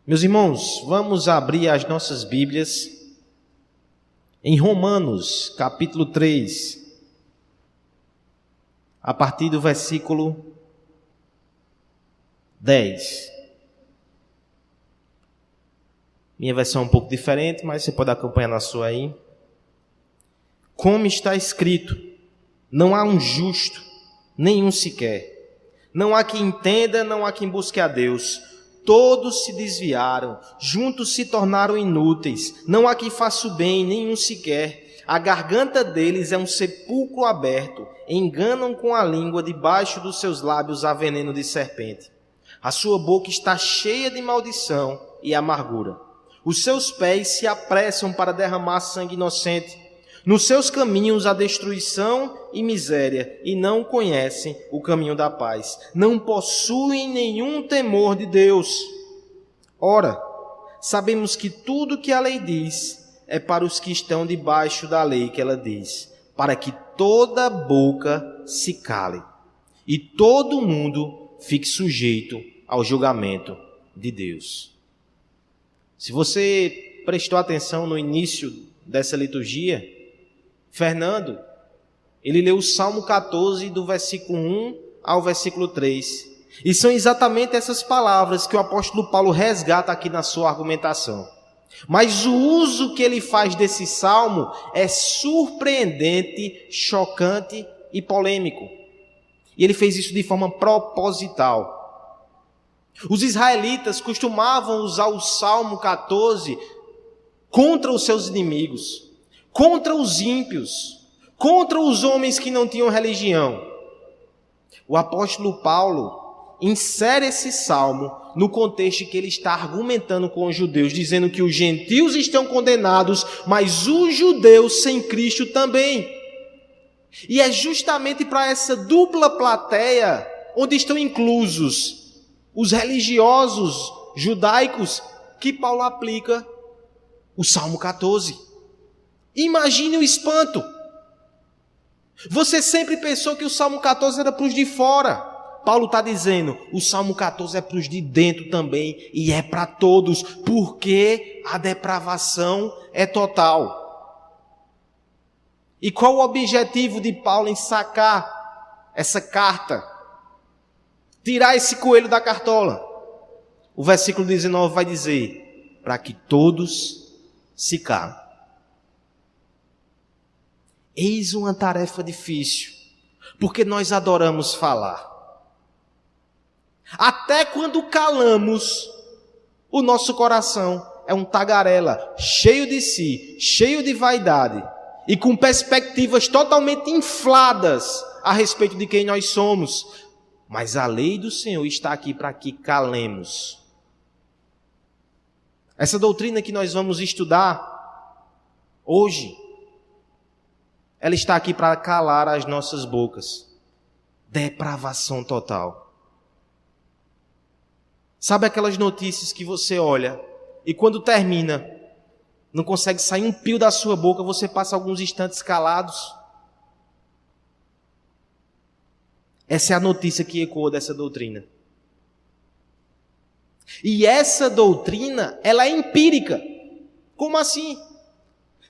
Meus irmãos, vamos abrir as nossas Bíblias em Romanos, capítulo 3, a partir do versículo 10. Minha versão é um pouco diferente, mas você pode acompanhar na sua aí. Como está escrito: não há um justo, nenhum sequer. Não há quem entenda, não há quem busque a Deus. Todos se desviaram, juntos se tornaram inúteis. Não há quem faça o bem, nenhum sequer. A garganta deles é um sepulcro aberto. Enganam com a língua, debaixo dos seus lábios há veneno de serpente. A sua boca está cheia de maldição e amargura. Os seus pés se apressam para derramar sangue inocente. Nos seus caminhos há destruição e miséria, e não conhecem o caminho da paz. Não possuem nenhum temor de Deus. Ora, sabemos que tudo que a lei diz é para os que estão debaixo da lei que ela diz, para que toda boca se cale e todo mundo fique sujeito ao julgamento de Deus. Se você prestou atenção no início dessa liturgia, Fernando, ele leu o Salmo 14 do versículo 1 ao versículo 3. E são exatamente essas palavras que o apóstolo Paulo resgata aqui na sua argumentação. Mas o uso que ele faz desse salmo é surpreendente, chocante e polêmico. E ele fez isso de forma proposital. Os israelitas costumavam usar o Salmo 14 contra os seus inimigos, contra os ímpios, contra os homens que não tinham religião. O apóstolo Paulo insere esse salmo no contexto que ele está argumentando com os judeus, dizendo que os gentios estão condenados, mas os judeus sem Cristo também. E é justamente para essa dupla plateia onde estão inclusos os religiosos judaicos que Paulo aplica o Salmo 14. Imagine o espanto. Você sempre pensou que o Salmo 14 era para os de fora. Paulo está dizendo, o Salmo 14 é para os de dentro também, e é para todos, porque a depravação é total. E qual o objetivo de Paulo em sacar essa carta? Tirar esse coelho da cartola. O versículo 19 vai dizer, para que todos se calem. Eis uma tarefa difícil, porque nós adoramos falar. Até quando calamos, o nosso coração é um tagarela, cheio de si, cheio de vaidade, e com perspectivas totalmente infladas a respeito de quem nós somos. Mas a lei do Senhor está aqui para que calemos. Essa doutrina que nós vamos estudar hoje, ela está aqui para calar as nossas bocas. Depravação total. Sabe aquelas notícias que você olha e quando termina, não consegue sair um pio da sua boca, você passa alguns instantes calados? Essa é a notícia que ecoa dessa doutrina. E essa doutrina, ela é empírica. Como assim?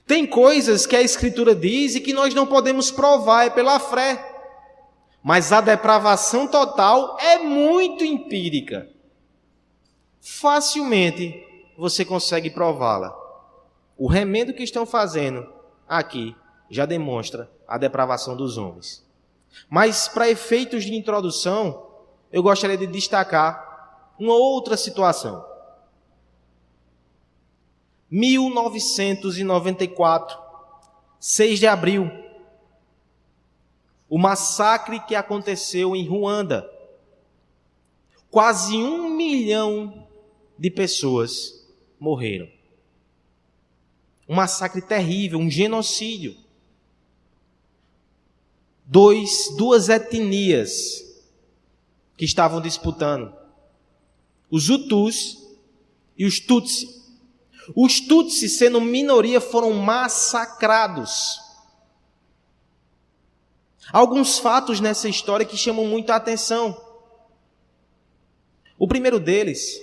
Tem coisas que a Escritura diz e que nós não podemos provar, é pela fé. Mas a depravação total é muito empírica. Facilmente você consegue prová-la. O remendo que estão fazendo aqui já demonstra a depravação dos homens. Mas para efeitos de introdução, eu gostaria de destacar uma outra situação. 1994, 6 de abril, o massacre que aconteceu em Ruanda. Quase 1 milhão de pessoas morreram. Um massacre terrível, um genocídio. Duas etnias que estavam disputando. Os Hutus e os Tutsi. Os Tutsi, sendo minoria, foram massacrados. Alguns fatos nessa história que chamam muito a atenção. O primeiro deles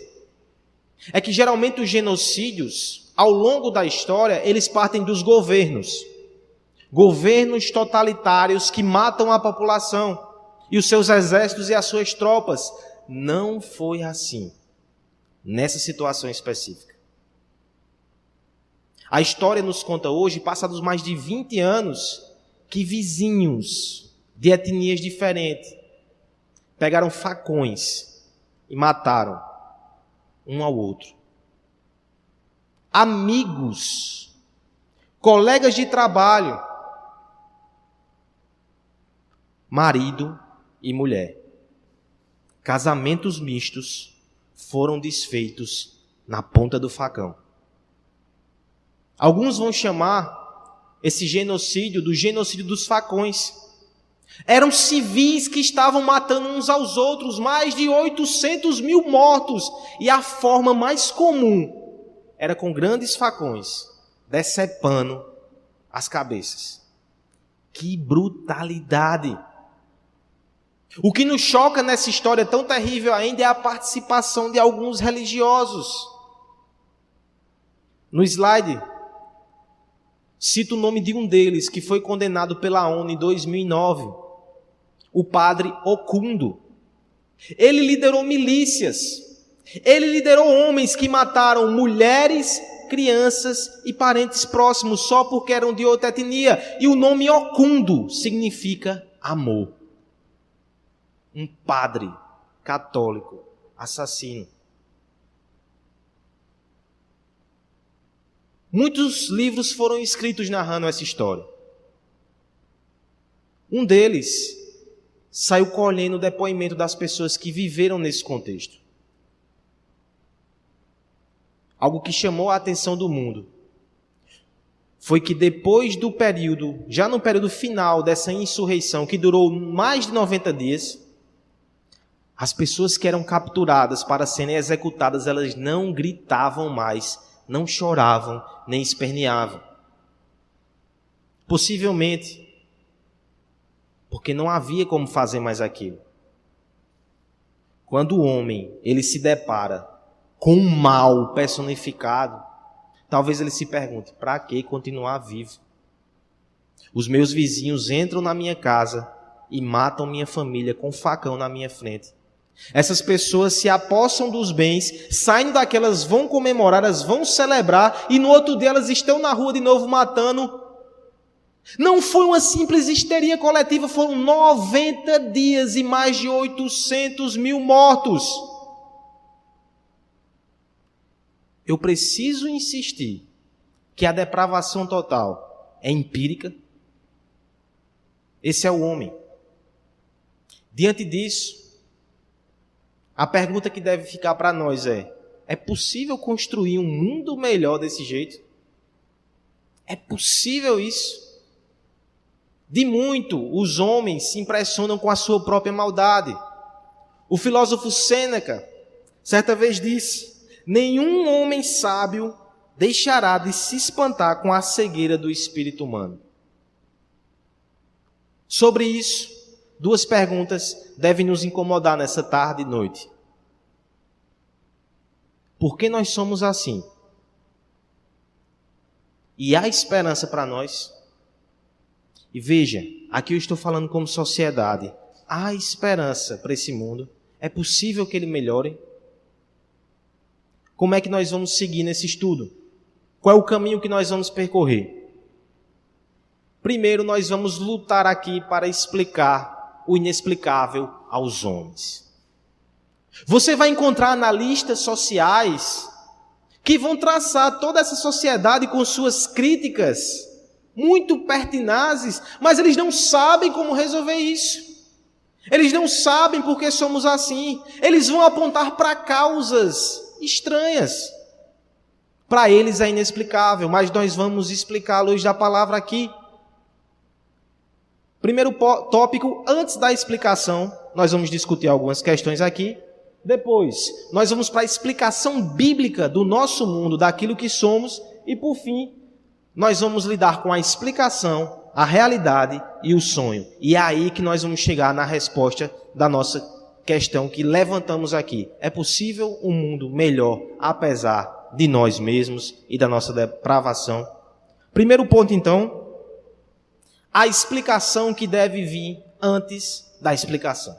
é que geralmente os genocídios, ao longo da história, eles partem dos governos. Governos totalitários que matam a população e os seus exércitos e as suas tropas. Não foi assim nessa situação específica. A história nos conta hoje, passados mais de 20 anos, que vizinhos de etnias diferentes pegaram facões e mataram um ao outro. Amigos, colegas de trabalho, marido e mulher. Casamentos mistos foram desfeitos na ponta do facão. Alguns vão chamar esse genocídio do genocídio dos facões. Eram civis que estavam matando uns aos outros, mais de 800 mil mortos. E a forma mais comum era com grandes facões, decepando as cabeças. Que brutalidade! O que nos choca nessa história tão terrível ainda é a participação de alguns religiosos. No slide, cito o nome de um deles, que foi condenado pela ONU em 2009, o padre Okundo. Ele liderou milícias, ele liderou homens que mataram mulheres, crianças e parentes próximos só porque eram de outra etnia. E o nome Okundo significa amor. Um padre católico assassino. Muitos livros foram escritos narrando essa história. Um deles saiu colhendo o depoimento das pessoas que viveram nesse contexto. Algo que chamou a atenção do mundo foi que depois do período, já no período final dessa insurreição, que durou mais de 90 dias, as pessoas que eram capturadas para serem executadas, elas não gritavam mais, não choravam, nem esperneavam. Possivelmente porque não havia como fazer mais aquilo. Quando o homem ele se depara com o mal personificado, talvez ele se pergunte: para que continuar vivo? Os meus vizinhos entram na minha casa e matam minha família com um facão na minha frente. Essas pessoas se apossam dos bens, saindo daquelas, vão comemorar, elas vão celebrar, e no outro dia elas estão na rua de novo matando. Não foi uma simples histeria coletiva, foram 90 dias e mais de 800 mil mortos. Eu preciso insistir que a depravação total é empírica. Esse é o homem. Diante disso, a pergunta que deve ficar para nós é possível construir um mundo melhor desse jeito? É possível isso? De muito, os homens se impressionam com a sua própria maldade. O filósofo Sêneca, certa vez disse: nenhum homem sábio deixará de se espantar com a cegueira do espírito humano. Sobre isso, duas perguntas devem nos incomodar nessa tarde e noite. Por que nós somos assim? E há esperança para nós? E veja, aqui eu estou falando como sociedade. Há esperança para esse mundo? É possível que ele melhore? Como é que nós vamos seguir nesse estudo? Qual é o caminho que nós vamos percorrer? Primeiro, nós vamos lutar aqui para explicar o inexplicável aos homens. Você vai encontrar analistas sociais que vão traçar toda essa sociedade com suas críticas muito pertinazes, mas eles não sabem como resolver isso. Eles não sabem por que somos assim. Eles vão apontar para causas estranhas. Para eles é inexplicável, mas nós vamos explicar à luz da palavra aqui. Primeiro tópico, antes da explicação, nós vamos discutir algumas questões aqui. Depois, nós vamos para a explicação bíblica do nosso mundo, daquilo que somos. E por fim, nós vamos lidar com a explicação, a realidade e o sonho. E é aí que nós vamos chegar na resposta da nossa questão que levantamos aqui. É possível um mundo melhor, apesar de nós mesmos e da nossa depravação? Primeiro ponto, então, a explicação que deve vir antes da explicação.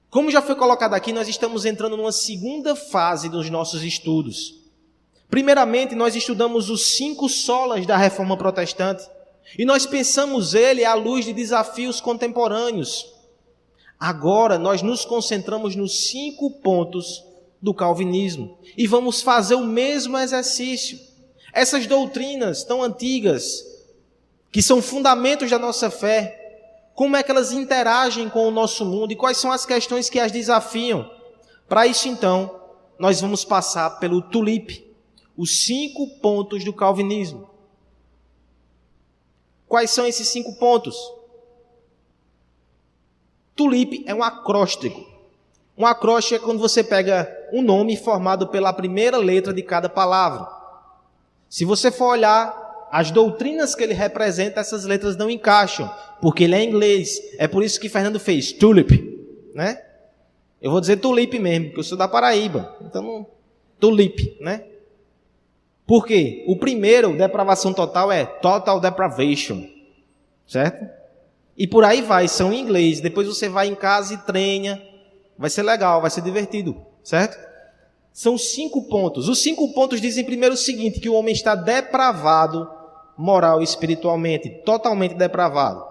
Como já foi colocado aqui, nós estamos entrando numa segunda fase dos nossos estudos. Primeiramente, nós estudamos os 5 solas da Reforma Protestante e nós pensamos ele à luz de desafios contemporâneos. Agora, nós nos concentramos nos 5 pontos do calvinismo e vamos fazer o mesmo exercício. Essas doutrinas tão antigas, que são fundamentos da nossa fé, como é que elas interagem com o nosso mundo e quais são as questões que as desafiam? Para isso, então, nós vamos passar pelo TULIP, os 5 pontos do calvinismo. Quais são esses 5 pontos? TULIP é um acróstico. Um acróstico é quando você pega um nome formado pela primeira letra de cada palavra. Se você for olhar as doutrinas que ele representa, essas letras não encaixam, porque ele é em inglês. É por isso que Fernando fez TULIP, né? Eu vou dizer TULIP mesmo, porque eu sou da Paraíba. Então, TULIP, né? Por quê? O primeiro, depravação total, é Total Depravation, certo? E por aí vai, são em inglês. Depois você vai em casa e treina. Vai ser legal, vai ser divertido, certo? São 5 pontos. Os 5 pontos dizem primeiro o seguinte, que o homem está depravado moral e espiritualmente, totalmente depravado.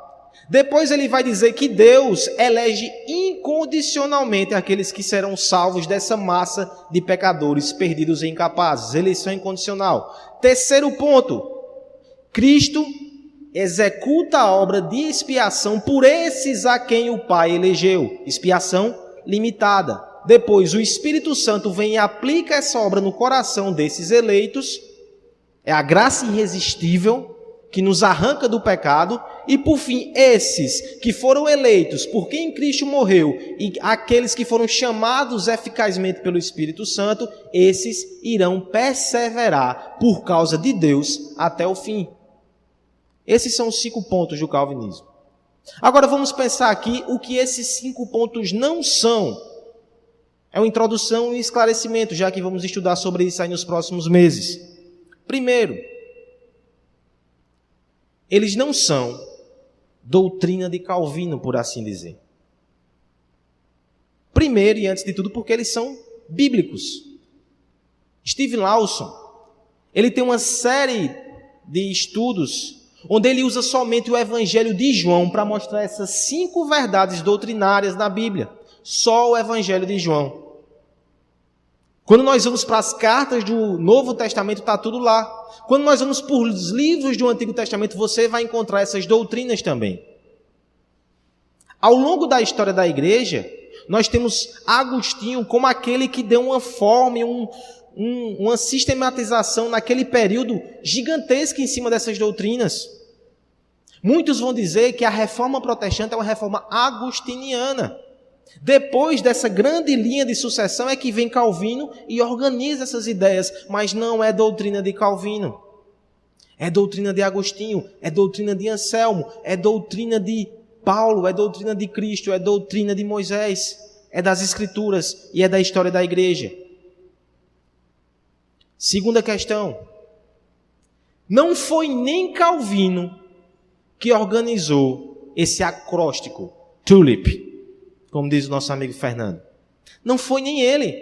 Depois ele vai dizer que Deus elege incondicionalmente aqueles que serão salvos dessa massa de pecadores perdidos e incapazes. Eleição incondicional. Terceiro ponto, Cristo executa a obra de expiação por esses a quem o Pai elegeu. Expiação limitada. Depois o Espírito Santo vem e aplica essa obra no coração desses eleitos. É a graça irresistível que nos arranca do pecado. E por fim, esses que foram eleitos por quem Cristo morreu e aqueles que foram chamados eficazmente pelo Espírito Santo, esses irão perseverar por causa de Deus até o fim. Esses são os 5 pontos do calvinismo. Agora vamos pensar aqui o que esses 5 pontos não são. É uma introdução e um esclarecimento, já que vamos estudar sobre isso aí nos próximos meses. Primeiro, eles não são doutrina de Calvino, por assim dizer. Primeiro e antes de tudo, porque eles são bíblicos. Steve Lawson, ele tem uma série de estudos onde ele usa somente o Evangelho de João para mostrar essas 5 verdades doutrinárias da Bíblia. Só o Evangelho de João. Quando nós vamos para as cartas do Novo Testamento, está tudo lá. Quando nós vamos para os livros do Antigo Testamento, você vai encontrar essas doutrinas também. Ao longo da história da igreja, nós temos Agostinho como aquele que deu uma forma, uma sistematização naquele período gigantesca em cima dessas doutrinas. Muitos vão dizer que a reforma protestante é uma reforma agostiniana. Depois dessa grande linha de sucessão é que vem Calvino e organiza essas ideias, mas não é doutrina de Calvino. É doutrina de Agostinho, é doutrina de Anselmo, é doutrina de Paulo, é doutrina de Cristo, é doutrina de Moisés, é das Escrituras e é da história da igreja. Segunda questão. Não foi nem Calvino que organizou esse acróstico, TULIP, como diz o nosso amigo Fernando. Não foi nem ele.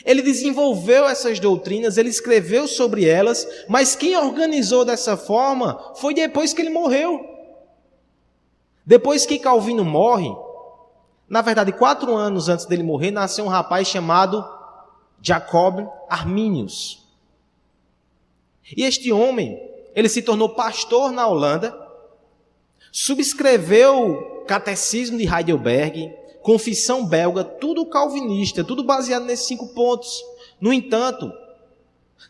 Ele desenvolveu essas doutrinas, ele escreveu sobre elas, mas quem organizou dessa forma foi depois que ele morreu. Depois que Calvino morre, na verdade 4 anos antes dele morrer, nasceu um rapaz chamado Jacob Arminius. E este homem, ele se tornou pastor na Holanda, subscreveu o Catecismo de Heidelberg, Confissão Belga, tudo calvinista, tudo baseado nesses 5 pontos. No entanto,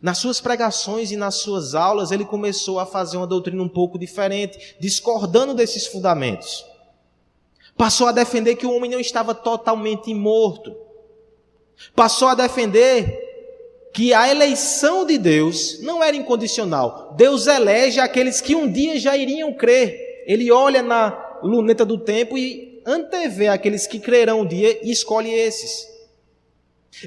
nas suas pregações e nas suas aulas, ele começou a fazer uma doutrina um pouco diferente, discordando desses fundamentos. Passou a defender que o homem não estava totalmente morto. Passou a defender que a eleição de Deus não era incondicional. Deus elege aqueles que um dia já iriam crer. Ele olha na luneta do tempo e antevê aqueles que crerão um dia e escolhe esses.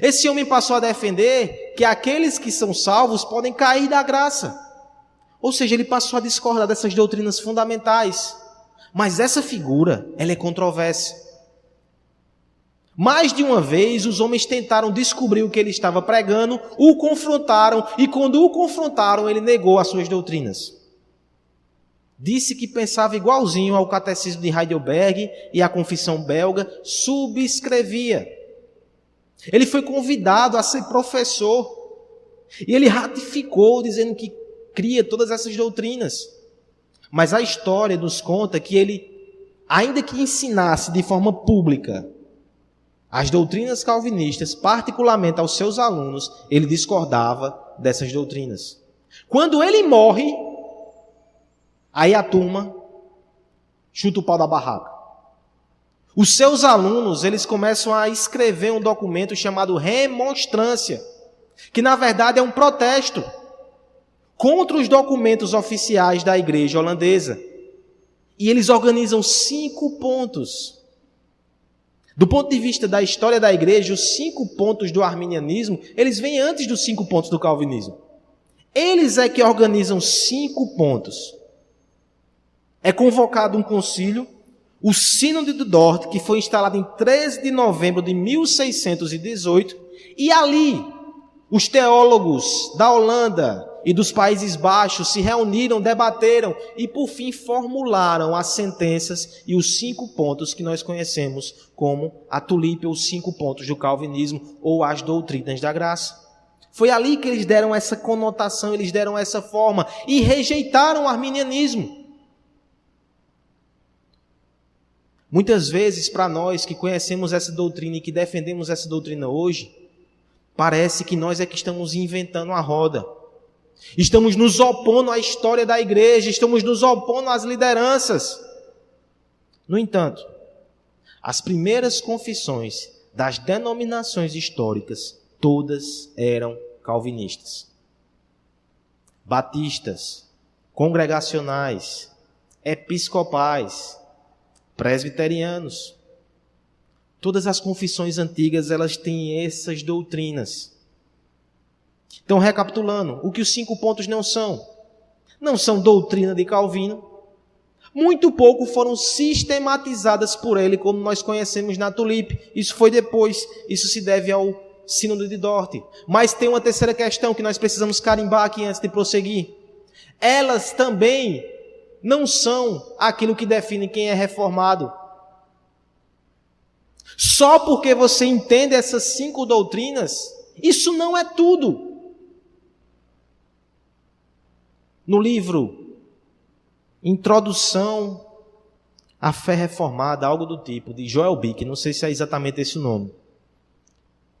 Esse homem passou a defender que aqueles que são salvos podem cair da graça. Ou seja, ele passou a discordar dessas doutrinas fundamentais. Mas essa figura, ela é controversa. Mais de uma vez, os homens tentaram descobrir o que ele estava pregando, o confrontaram, e quando o confrontaram, ele negou as suas doutrinas. Disse que pensava igualzinho ao Catecismo de Heidelberg e à Confissão Belga, subscrevia. Ele foi convidado a ser professor, e ele ratificou, dizendo que cria todas essas doutrinas. Mas a história nos conta que ele, ainda que ensinasse de forma pública as doutrinas calvinistas, particularmente aos seus alunos, ele discordava dessas doutrinas. Quando ele morre, aí a turma chuta o pau da barraca. Os seus alunos, eles começam a escrever um documento chamado Remonstrância, que na verdade é um protesto contra os documentos oficiais da igreja holandesa. E eles organizam 5 pontos. Do ponto de vista da história da igreja, os 5 pontos do arminianismo, eles vêm antes dos 5 pontos do calvinismo. Eles é que organizam 5 pontos. É convocado um concílio, o Sínodo de Dort, que foi instalado em 13 de novembro de 1618, e ali os teólogos da Holanda e dos Países Baixos se reuniram, debateram e, por fim, formularam as sentenças e os 5 pontos que nós conhecemos como a tulipe, os 5 pontos do calvinismo ou as doutrinas da graça. Foi ali que eles deram essa conotação, eles deram essa forma e rejeitaram o arminianismo. Muitas vezes, para nós que conhecemos essa doutrina e que defendemos essa doutrina hoje, parece que nós é que estamos inventando a roda. Estamos nos opondo à história da igreja, estamos nos opondo às lideranças. No entanto, as primeiras confissões das denominações históricas, todas eram calvinistas. Batistas, congregacionais, episcopais, presbiterianos. Todas as confissões antigas, elas têm essas doutrinas. Então, recapitulando, o que os 5 pontos não são? Não são doutrina de Calvino. Muito pouco foram sistematizadas por ele, como nós conhecemos na tulipe. Isso foi depois, isso se deve ao Sínodo de Dort. Mas tem uma terceira questão que nós precisamos carimbar aqui antes de prosseguir. Elas também não são aquilo que define quem é reformado. Só porque você entende essas 5 doutrinas, isso não é tudo. No livro Introdução à Fé Reformada, algo do tipo, de Joel Bick, não sei se é exatamente esse o nome,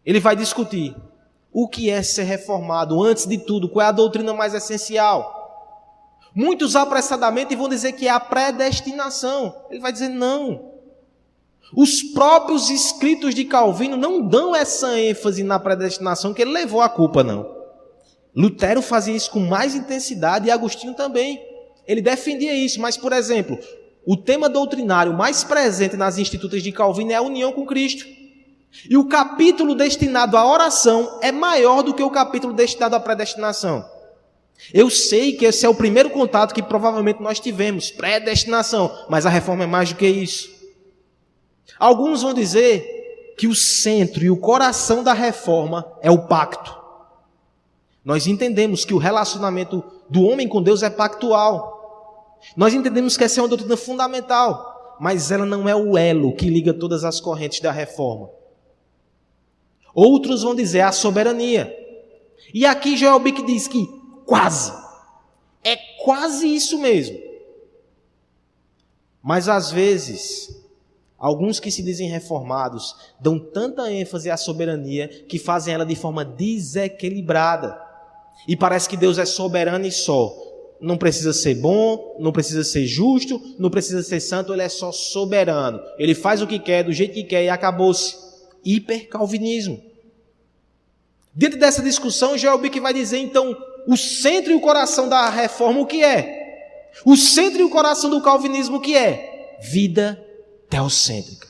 ele vai discutir o que é ser reformado, antes de tudo, qual é a doutrina mais essencial. Muitos apressadamente vão dizer que é a predestinação. Ele vai dizer não. Os próprios escritos de Calvino não dão essa ênfase na predestinação que ele levou a culpa, não. Lutero fazia isso com mais intensidade e Agostinho também. Ele defendia isso, mas, por exemplo, o tema doutrinário mais presente nas institutas de Calvino é a união com Cristo. E o capítulo destinado à oração é maior do que o capítulo destinado à predestinação. Eu sei que esse é o primeiro contato que provavelmente nós tivemos, predestinação, mas a reforma é mais do que isso. Alguns vão dizer que o centro e o coração da reforma é o pacto. Nós entendemos que o relacionamento do homem com Deus é pactual. Nós entendemos que essa é uma doutrina fundamental, mas ela não é o elo que liga todas as correntes da reforma. Outros vão dizer a soberania. E aqui Joel Bick diz que é quase isso mesmo. Mas às vezes, alguns que se dizem reformados dão tanta ênfase à soberania que fazem ela de forma desequilibrada. E parece que Deus é soberano e só. Não precisa ser bom, não precisa ser justo, não precisa ser santo, ele é só soberano. Ele faz o que quer, do jeito que quer e acabou-se. Hipercalvinismo. Dentro dessa discussão, Joel Bick vai dizer então, o centro e o coração da reforma o que é? O centro e o coração do calvinismo o que é? Vida teocêntrica.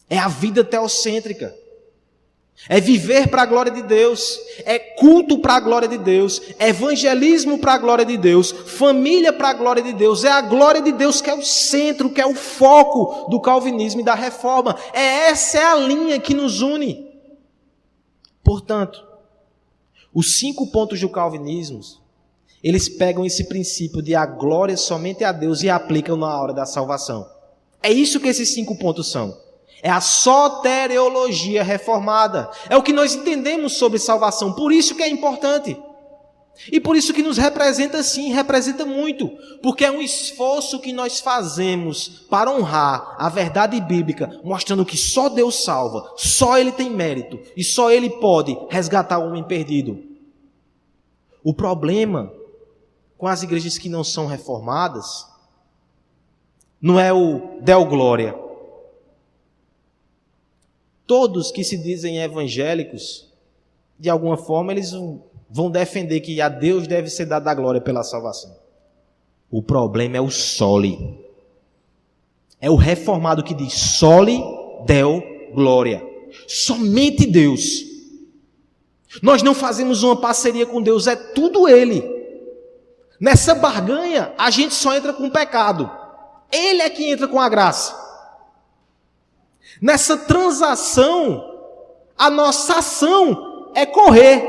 É a vida teocêntrica. É viver para a glória de Deus, é culto para a glória de Deus, é evangelismo para a glória de Deus, família para a glória de Deus, é a glória de Deus que é o centro, que é o foco do calvinismo e da reforma. Essa é a linha que nos une. Portanto, os 5 pontos do calvinismo, eles pegam esse princípio de a glória somente a Deus e aplicam na hora da salvação. É isso que esses 5 pontos são. É a soteriologia reformada. É o que nós entendemos sobre salvação. Por isso que é importante. E por isso que nos representa sim, representa muito. Porque é um esforço que nós fazemos para honrar a verdade bíblica, mostrando que só Deus salva, só Ele tem mérito e só Ele pode resgatar o homem perdido. O problema com as igrejas que não são reformadas não é o Deo Glória. Todos que se dizem evangélicos, de alguma forma, eles vão defender que a Deus deve ser dada a glória pela salvação. O problema é o soli. É o reformado que diz soli Deo Glória. Somente Deus. Nós não fazemos uma parceria com Deus, é tudo Ele. Nessa barganha, a gente só entra com o pecado. Ele é que entra com a graça. Nessa transação, a nossa ação é correr.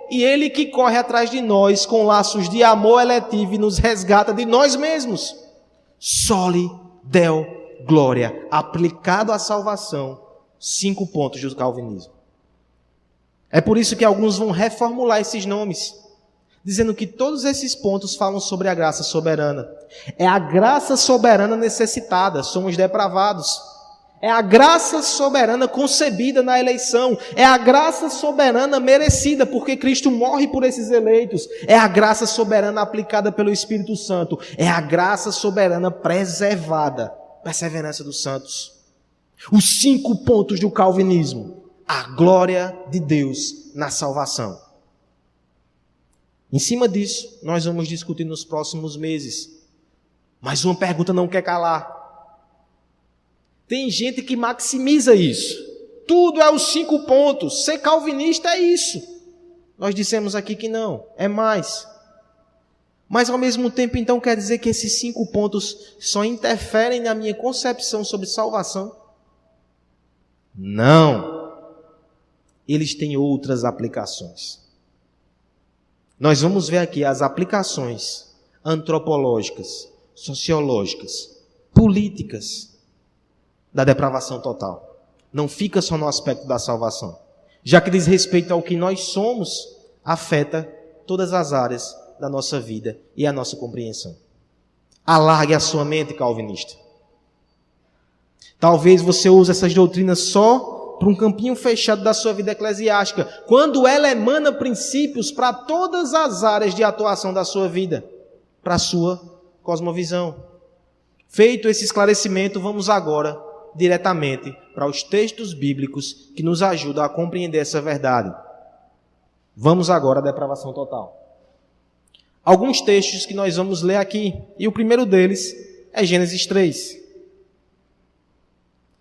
E Ele que corre atrás de nós com laços de amor eletivo e nos resgata de nós mesmos. Soli Deo Glória, aplicado à salvação, 5 pontos do calvinismo. É por isso que alguns vão reformular esses nomes, dizendo que todos esses pontos falam sobre a graça soberana. É a graça soberana necessitada, somos depravados. É a graça soberana concebida na eleição. É a graça soberana merecida, porque Cristo morre por esses eleitos. É a graça soberana aplicada pelo Espírito Santo. É a graça soberana preservada. Perseverança dos santos. Os 5 pontos do calvinismo. A glória de Deus na salvação. Em cima disso, nós vamos discutir nos próximos meses. Mas uma pergunta não quer calar. Tem gente que maximiza isso. Tudo é os 5 pontos. Ser calvinista é isso. Nós dissemos aqui que não, é mais. Mas ao mesmo tempo, então, quer dizer que esses 5 pontos só interferem na minha concepção sobre salvação? Não. Eles têm outras aplicações. Nós vamos ver aqui as aplicações antropológicas, sociológicas, políticas da depravação total. Não fica só no aspecto da salvação. Já que diz respeito ao que nós somos, afeta todas as áreas da nossa vida e a nossa compreensão. Alargue a sua mente, calvinista. Talvez você use essas doutrinas só para um campinho fechado da sua vida eclesiástica, quando ela emana princípios para todas as áreas de atuação da sua vida, para a sua cosmovisão. Feito esse esclarecimento, vamos agora diretamente para os textos bíblicos que nos ajudam a compreender essa verdade. Vamos agora à depravação total. Alguns textos que nós vamos ler aqui, e o primeiro deles é Gênesis 3.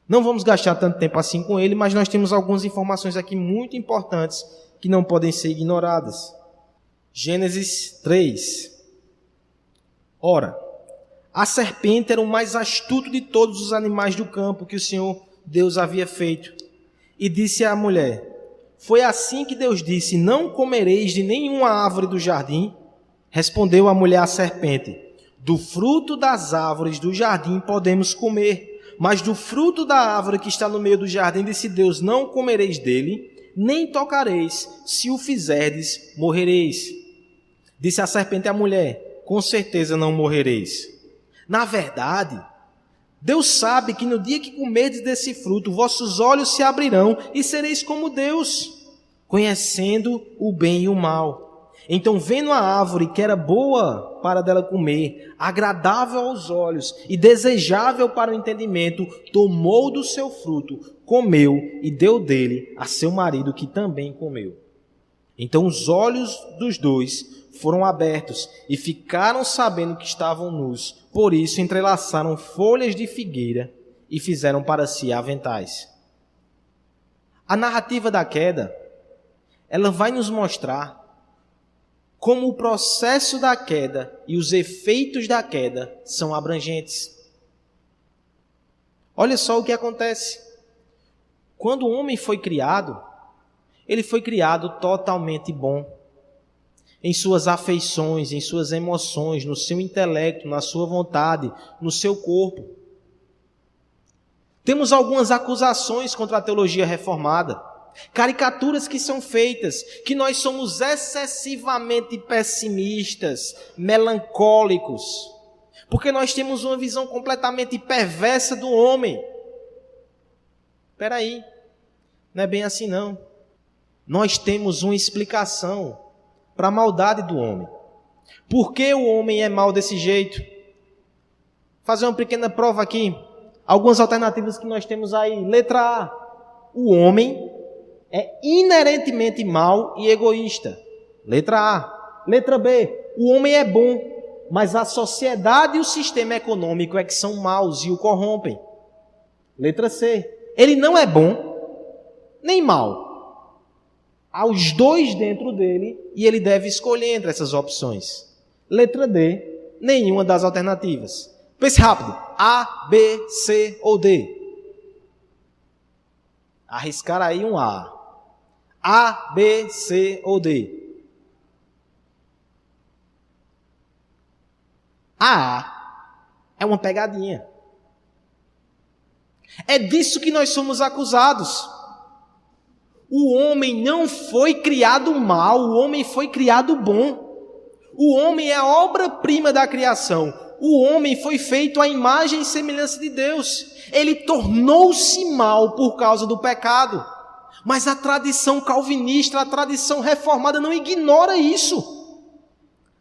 Não vamos gastar tanto tempo assim com ele, mas nós temos algumas informações aqui muito importantes que não podem ser ignoradas. Gênesis 3. Ora, a serpente era o mais astuto de todos os animais do campo que o Senhor Deus havia feito. E disse à mulher: foi assim que Deus disse: não comereis de nenhuma árvore do jardim? Respondeu a mulher à serpente: do fruto das árvores do jardim podemos comer, mas do fruto da árvore que está no meio do jardim, disse Deus: não comereis dele, nem tocareis, se o fizerdes, morrereis. Disse a serpente à mulher: com certeza não morrereis. Na verdade, Deus sabe que no dia que comerdes desse fruto, vossos olhos se abrirão e sereis como Deus, conhecendo o bem e o mal. Então, vendo a árvore que era boa para dela comer, agradável aos olhos e desejável para o entendimento, tomou do seu fruto, comeu e deu dele a seu marido, que também comeu. Então os olhos dos dois foram abertos e ficaram sabendo que estavam nus. Por isso entrelaçaram folhas de figueira e fizeram para si aventais. A narrativa da queda, ela vai nos mostrar como o processo da queda e os efeitos da queda são abrangentes. Olha só o que acontece. Quando o homem foi criado, ele foi criado totalmente bom. Em suas afeições, em suas emoções, no seu intelecto, na sua vontade, no seu corpo. Temos algumas acusações contra a teologia reformada, caricaturas que são feitas, que nós somos excessivamente pessimistas, melancólicos, porque nós temos uma visão completamente perversa do homem. Espera aí, não é bem assim não. Nós temos uma explicação para a maldade do homem. Por que o homem é mau desse jeito? Vou fazer uma pequena prova aqui. Algumas alternativas que nós temos aí. Letra A. O homem é inerentemente mau e egoísta. Letra A. Letra B. O homem é bom, mas a sociedade e o sistema econômico é que são maus e o corrompem. Letra C. Ele não é bom, nem mau. Há os dois dentro dele e ele deve escolher entre essas opções. Letra D. Nenhuma das alternativas. Pense rápido. A, B, C ou D? Arriscar aí um A. A, B, C ou D? A é uma pegadinha. É disso que nós somos acusados. O homem não foi criado mal, o homem foi criado bom. O homem é a obra-prima da criação. O homem foi feito à imagem e semelhança de Deus. Ele tornou-se mal por causa do pecado. Mas a tradição calvinista, a tradição reformada não ignora isso.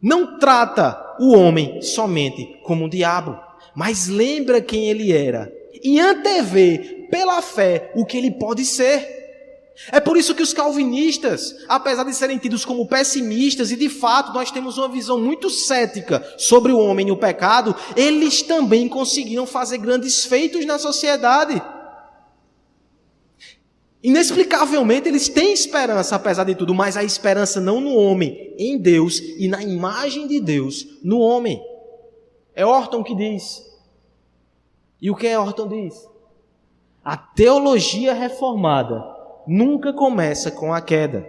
Não trata o homem somente como um diabo, mas lembra quem ele era e antevê pela fé o que ele pode ser. É por isso que os calvinistas, apesar de serem tidos como pessimistas, e de fato nós temos uma visão muito cética sobre o homem e o pecado, eles também conseguiram fazer grandes feitos na sociedade. Inexplicavelmente eles têm esperança apesar de tudo, mas a esperança não no homem, em Deus e na imagem de Deus no homem. É Orton que diz. E o que é Orton diz? A teologia reformada nunca começa com a queda,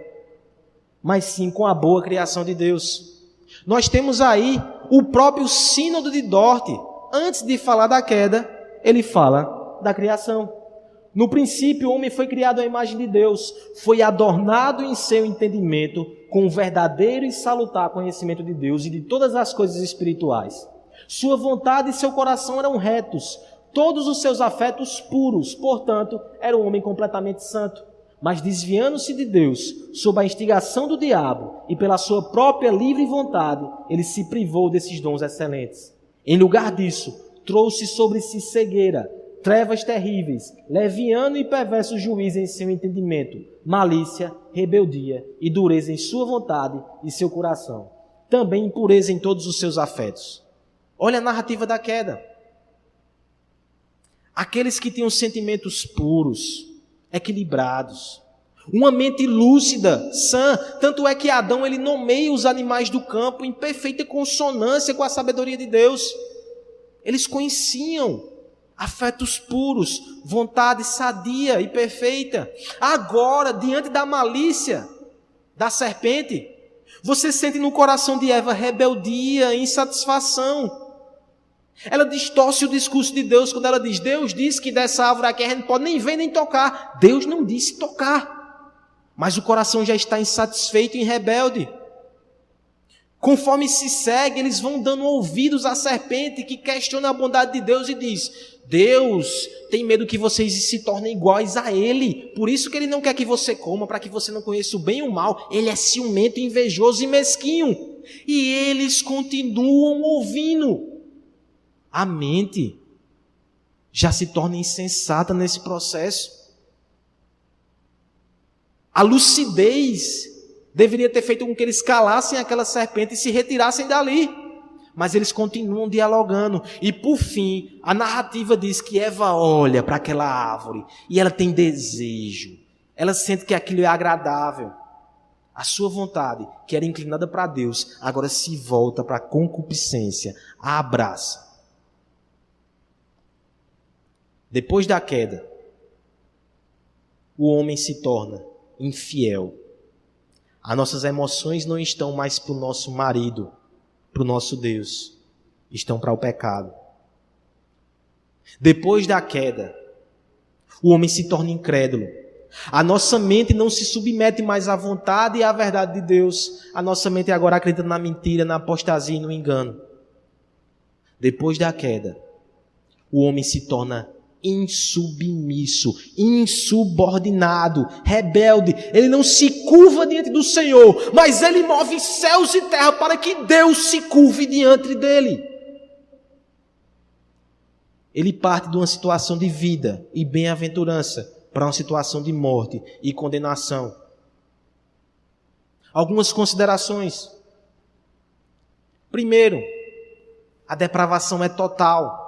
mas sim com a boa criação de Deus. Nós temos aí o próprio Sínodo de Dort. Antes de falar da queda, ele fala da criação. No princípio, o homem foi criado à imagem de Deus, foi adornado em seu entendimento com o verdadeiro e salutar conhecimento de Deus e de todas as coisas espirituais. Sua vontade e seu coração eram retos, todos os seus afetos puros, portanto, era um homem completamente santo. Mas desviando-se de Deus, sob a instigação do diabo e pela sua própria livre vontade, ele se privou desses dons excelentes. Em lugar disso, trouxe sobre si cegueira, trevas terríveis, leviano e perverso juízo em seu entendimento, malícia, rebeldia e dureza em sua vontade e seu coração. Também impureza em todos os seus afetos. Olha a narrativa da queda. Aqueles que têm os sentimentos puros, equilibrados, uma mente lúcida, sã, tanto é que Adão ele nomeia os animais do campo em perfeita consonância com a sabedoria de Deus. Eles conheciam afetos puros, vontade sadia e perfeita. Agora, diante da malícia da serpente, você sente no coração de Eva rebeldia, insatisfação. Ela distorce o discurso de Deus quando ela diz: Deus disse que dessa árvore aqui a gente não pode nem ver nem tocar. Deus não disse tocar. Mas o coração já está insatisfeito e rebelde. Conforme se segue, eles vão dando ouvidos à serpente que questiona a bondade de Deus e diz: Deus tem medo que vocês se tornem iguais a Ele. Por isso que Ele não quer que você coma, para que você não conheça o bem e o mal. Ele é ciumento, invejoso e mesquinho. E eles continuam ouvindo. A mente já se torna insensata nesse processo. A lucidez Deveria ter feito com que eles calassem aquela serpente e se retirassem dali. Mas eles continuam dialogando. E por fim, a narrativa diz que Eva olha para aquela árvore e ela tem desejo. Ela sente que aquilo é agradável. A sua vontade, que era inclinada para Deus, agora se volta para a concupiscência, a abraça. Depois da queda, o homem se torna infiel. As nossas emoções não estão mais para o nosso marido, para o nosso Deus, estão para o pecado. Depois da queda, o homem se torna incrédulo. A nossa mente não se submete mais à vontade e à verdade de Deus. A nossa mente agora acredita na mentira, na apostasia e no engano. Depois da queda, o homem se torna insubmisso, insubordinado, rebelde. Ele não se curva diante do Senhor, mas ele move céus e terra para que Deus se curve diante dele. Ele parte de uma situação de vida e bem-aventurança para uma situação de morte e condenação. Algumas considerações. Primeiro, a depravação é total.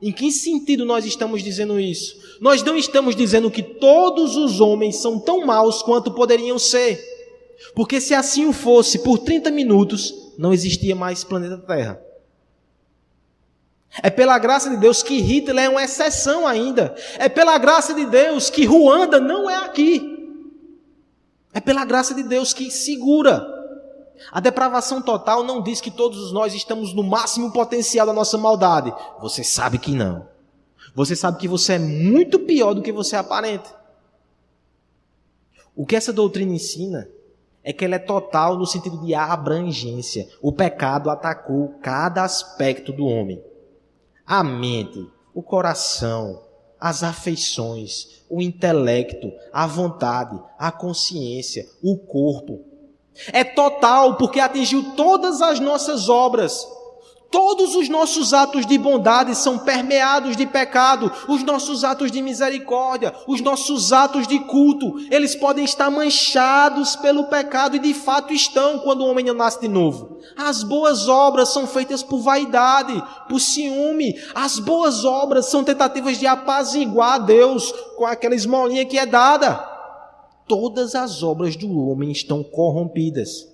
Em que sentido nós estamos dizendo isso? Nós não estamos dizendo que todos os homens são tão maus quanto poderiam ser. Porque se assim o fosse, por 30 minutos, não existia mais planeta Terra. É pela graça de Deus que Hitler é uma exceção ainda. É pela graça de Deus que Ruanda não é aqui. É pela graça de Deus que segura. A depravação total não diz que todos nós estamos no máximo potencial da nossa maldade. Você sabe que não. Você sabe que você é muito pior do que você aparenta. O que essa doutrina ensina é que ela é total no sentido de abrangência. O pecado atacou cada aspecto do homem. A mente, o coração, as afeições, o intelecto, a vontade, a consciência, o corpo. É total porque atingiu todas as nossas obras. Todos os nossos atos de bondade são permeados de pecado. Os nossos atos de misericórdia, os nossos atos de culto, eles podem estar manchados pelo pecado e de fato estão quando o homem não nasce de novo. As boas obras são feitas por vaidade, por ciúme. As boas obras são tentativas de apaziguar a Deus com aquela esmolinha que é dada. Todas as obras do homem estão corrompidas.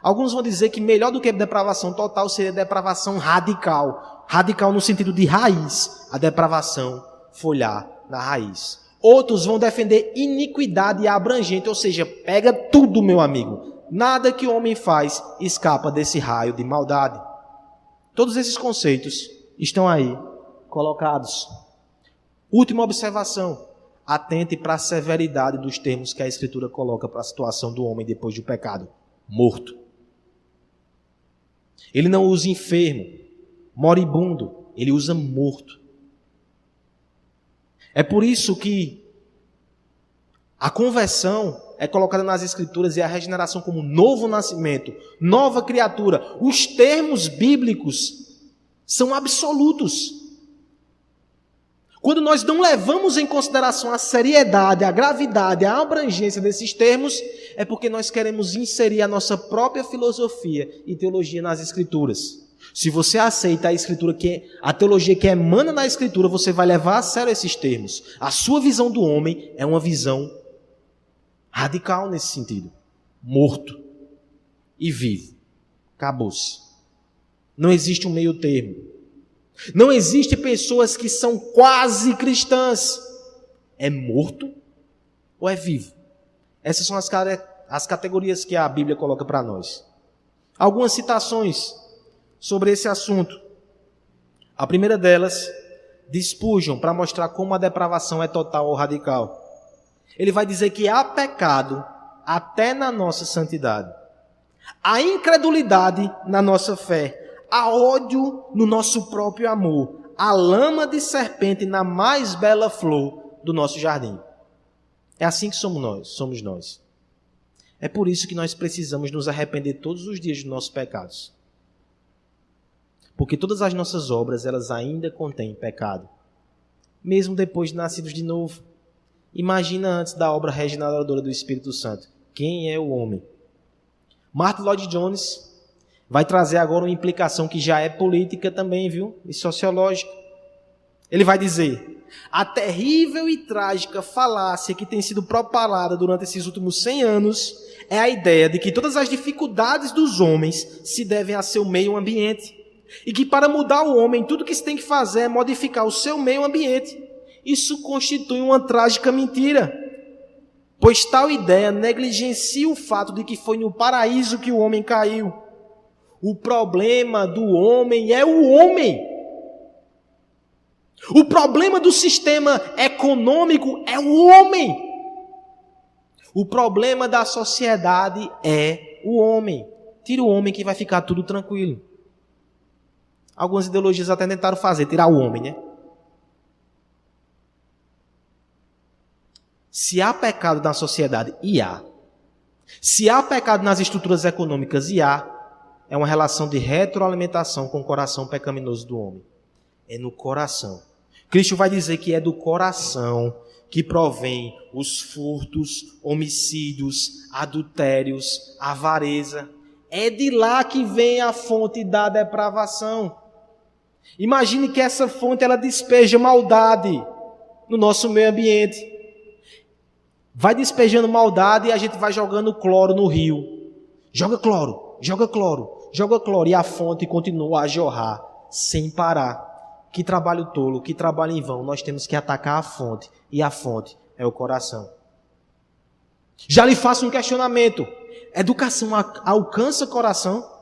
Alguns vão dizer que melhor do que depravação total seria depravação radical. Radical no sentido de raiz. A depravação folhar na raiz. Outros vão defender iniquidade abrangente, ou seja, pega tudo, meu amigo. Nada que o homem faz escapa desse raio de maldade. Todos esses conceitos estão aí colocados. Última observação. Atente para a severidade dos termos que a Escritura coloca para a situação do homem depois do pecado. Morto. Ele não usa enfermo, moribundo, ele usa morto. É por isso que a conversão é colocada nas Escrituras e a regeneração como novo nascimento, nova criatura. Os termos bíblicos são absolutos. Quando nós não levamos em consideração a seriedade, a gravidade, a abrangência desses termos, é porque nós queremos inserir a nossa própria filosofia e teologia nas Escrituras. Se você aceita a Escritura, a teologia que emana na Escritura, você vai levar a sério esses termos. A sua visão do homem é uma visão radical nesse sentido. Morto e vivo. Acabou-se. Não existe um meio termo. Não existe pessoas que são quase cristãs. É morto ou é vivo? Essas são as categorias que a Bíblia coloca para nós. Algumas citações sobre esse assunto. A primeira delas, de Spurgeon, para mostrar como a depravação é total ou radical. Ele vai dizer que há pecado até na nossa santidade. Há incredulidade na nossa fé. Há ódio no nosso próprio amor. Há lama de serpente na mais bela flor do nosso jardim. É assim que somos nós. É por isso que nós precisamos nos arrepender todos os dias dos nossos pecados. Porque todas as nossas obras, elas ainda contêm pecado. Mesmo depois de nascidos de novo. Imagina antes da obra regeneradora do Espírito Santo. Quem é o homem? Martin Lloyd Jones vai trazer agora uma implicação que já é política também, viu? E sociológica. Ele vai dizer: a terrível e trágica falácia que tem sido propalada durante esses últimos 100 anos é a ideia de que todas as dificuldades dos homens se devem a seu meio ambiente. E que para mudar o homem, tudo que se tem que fazer é modificar o seu meio ambiente. Isso constitui uma trágica mentira, pois tal ideia negligencia o fato de que foi no paraíso que o homem caiu. O problema do homem é o homem. O problema do sistema econômico é o homem. O problema da sociedade é o homem. Tira o homem que vai ficar tudo tranquilo. Algumas ideologias até tentaram fazer, tirar o homem, né? Se há pecado na sociedade, e há. Se há pecado nas estruturas econômicas, e há, é uma relação de retroalimentação com o coração pecaminoso do homem. É no coração. Cristo vai dizer que é do coração que provém os furtos, homicídios, adultérios, avareza. É de lá que vem a fonte da depravação. Imagine que essa fonte ela despeja maldade no nosso meio ambiente. Vai despejando maldade e a gente vai jogando cloro no rio. Joga cloro, joga cloro, joga cloro. E a fonte continua a jorrar sem parar. Que trabalho tolo, que trabalho em vão. Nós temos que atacar a fonte. E a fonte é o coração. Já lhe faço um questionamento. Educação alcança o coração?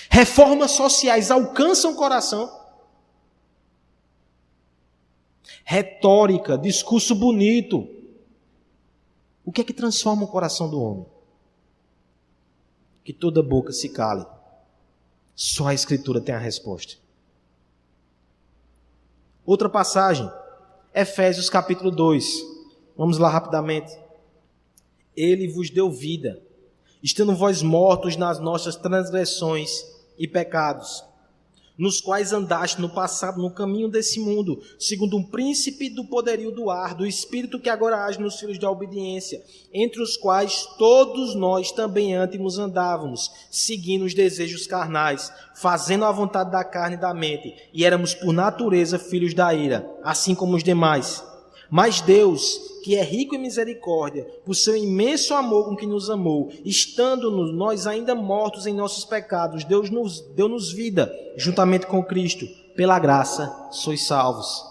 Reformas sociais alcançam o coração? Retórica, discurso bonito. O que é que transforma o coração do homem? Que toda boca se cale. Só a Escritura tem a resposta. Outra passagem, Efésios capítulo 2. Vamos lá rapidamente. Ele vos deu vida, estando vós mortos nas nossas transgressões e pecados, nos quais andaste no passado no caminho desse mundo, segundo um príncipe do poderio do ar, do espírito que agora age nos filhos da obediência, entre os quais todos nós também antes andávamos, seguindo os desejos carnais, fazendo a vontade da carne e da mente, e éramos por natureza filhos da ira, assim como os demais. Mas Deus, que é rico em misericórdia, por seu imenso amor com que nos amou, estando nós ainda mortos em nossos pecados, deu-nos vida, juntamente com Cristo. Pela graça sois salvos.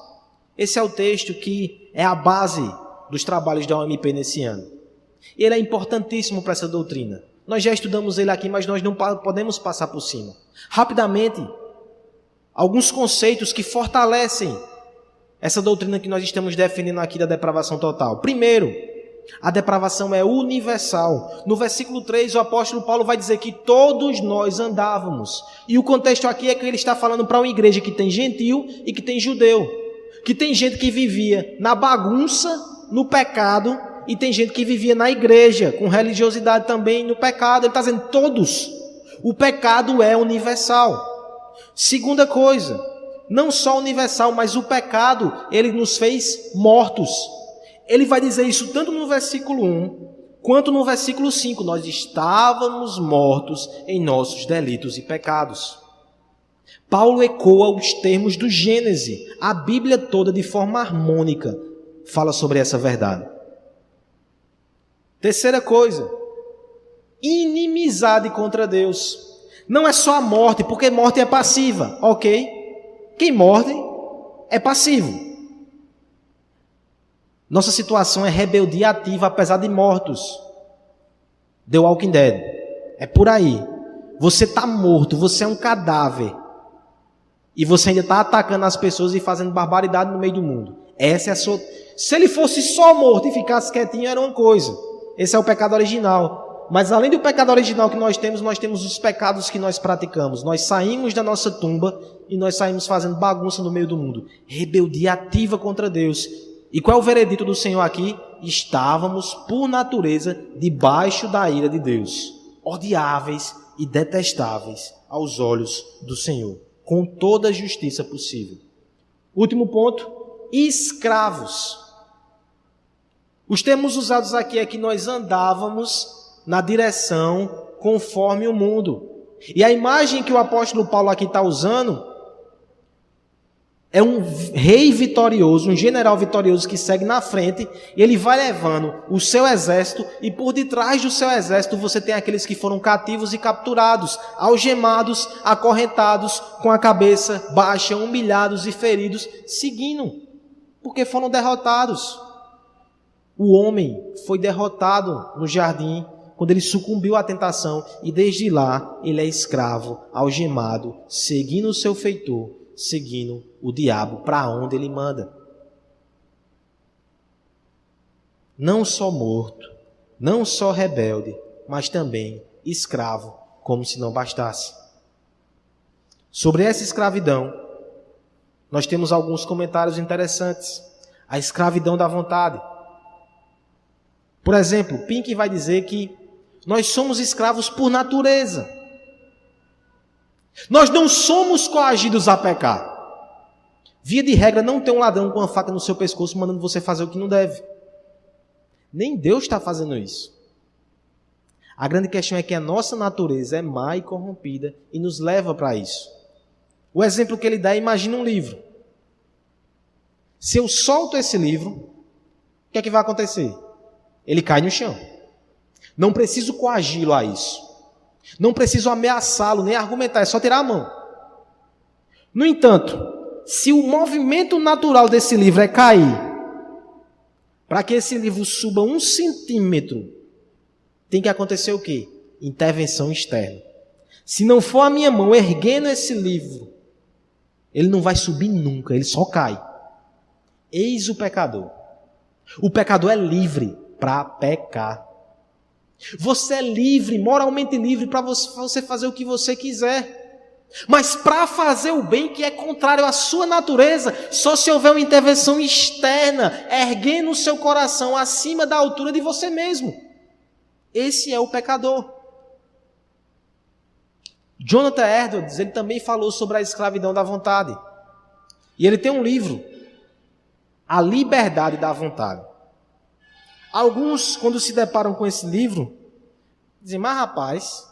Esse é o texto que é a base dos trabalhos da OMP nesse ano. Ele é importantíssimo para essa doutrina. Nós já estudamos ele aqui, mas nós não podemos passar por cima. Rapidamente, alguns conceitos que fortalecem essa doutrina que nós estamos defendendo aqui da depravação total. Primeiro, a depravação é universal. No versículo 3, o apóstolo Paulo vai dizer que todos nós andávamos. E o contexto aqui é que ele está falando para uma igreja que tem gentil e que tem judeu. Que tem gente que vivia na bagunça, no pecado, e tem gente que vivia na igreja, com religiosidade também no pecado. Ele está dizendo todos. O pecado é universal. Segunda coisa, não só universal, mas o pecado, ele nos fez mortos. Ele vai dizer isso tanto no versículo 1, quanto no versículo 5. Nós estávamos mortos em nossos delitos e pecados. Paulo ecoa os termos do Gênesis. A Bíblia toda, de forma harmônica, fala sobre essa verdade. Terceira coisa, inimizade contra Deus. Não é só a morte, porque morte é passiva, ok? Quem morde é passivo. Nossa situação é rebeldia ativa, apesar de mortos. The Walking Dead. É por aí. Você está morto, você é um cadáver. E você ainda está atacando as pessoas e fazendo barbaridade no meio do mundo. Essa é a sua... Se ele fosse só morto e ficasse quietinho, era uma coisa. Esse é o pecado original. Mas além do pecado original que nós temos os pecados que nós praticamos. Nós saímos da nossa tumba e nós saímos fazendo bagunça no meio do mundo. Rebeldia ativa contra Deus. E qual é o veredito do Senhor aqui? Estávamos, por natureza, debaixo da ira de Deus. Odiáveis e detestáveis aos olhos do Senhor. Com toda a justiça possível. Último ponto, escravos. Os termos usados aqui é que nós andávamos na direção conforme o mundo. E a imagem que o apóstolo Paulo aqui está usando é um rei vitorioso, um general vitorioso que segue na frente, e ele vai levando o seu exército, e por detrás do seu exército você tem aqueles que foram cativos e capturados, algemados, acorrentados, com a cabeça baixa, humilhados e feridos, seguindo, porque foram derrotados. O homem foi derrotado no jardim, quando ele sucumbiu à tentação, e desde lá ele é escravo, algemado, seguindo o seu feitor, seguindo o diabo para onde ele manda. Não só morto, não só rebelde, mas também escravo, como se não bastasse. Sobre essa escravidão, nós temos alguns comentários interessantes. A escravidão da vontade. Por exemplo, Pink vai dizer que nós somos escravos por natureza. Nós não somos coagidos a pecar. Via de regra, não tem um ladrão com uma faca no seu pescoço mandando você fazer o que não deve. Nem Deus está fazendo isso. A grande questão é que a nossa natureza é má e corrompida e nos leva para isso. O exemplo que ele dá é: imagina um livro. Se eu solto esse livro, o que é que vai acontecer? Ele cai no chão. Não preciso coagi-lo a isso. Não preciso ameaçá-lo, nem argumentar, é só tirar a mão. No entanto, se o movimento natural desse livro é cair, para que esse livro suba 1 centímetro, tem que acontecer o quê? Intervenção externa. Se não for a minha mão erguendo esse livro, ele não vai subir nunca, ele só cai. Eis o pecador. O pecador é livre para pecar. Você é livre, moralmente livre, para você fazer o que você quiser. Mas para fazer o bem que é contrário à sua natureza, só se houver uma intervenção externa, erguendo o seu coração acima da altura de você mesmo. Esse é o pecador. Jonathan Edwards, ele também falou sobre a escravidão da vontade. E ele tem um livro, A Liberdade da Vontade. Alguns, quando se deparam com esse livro, dizem: mas rapaz,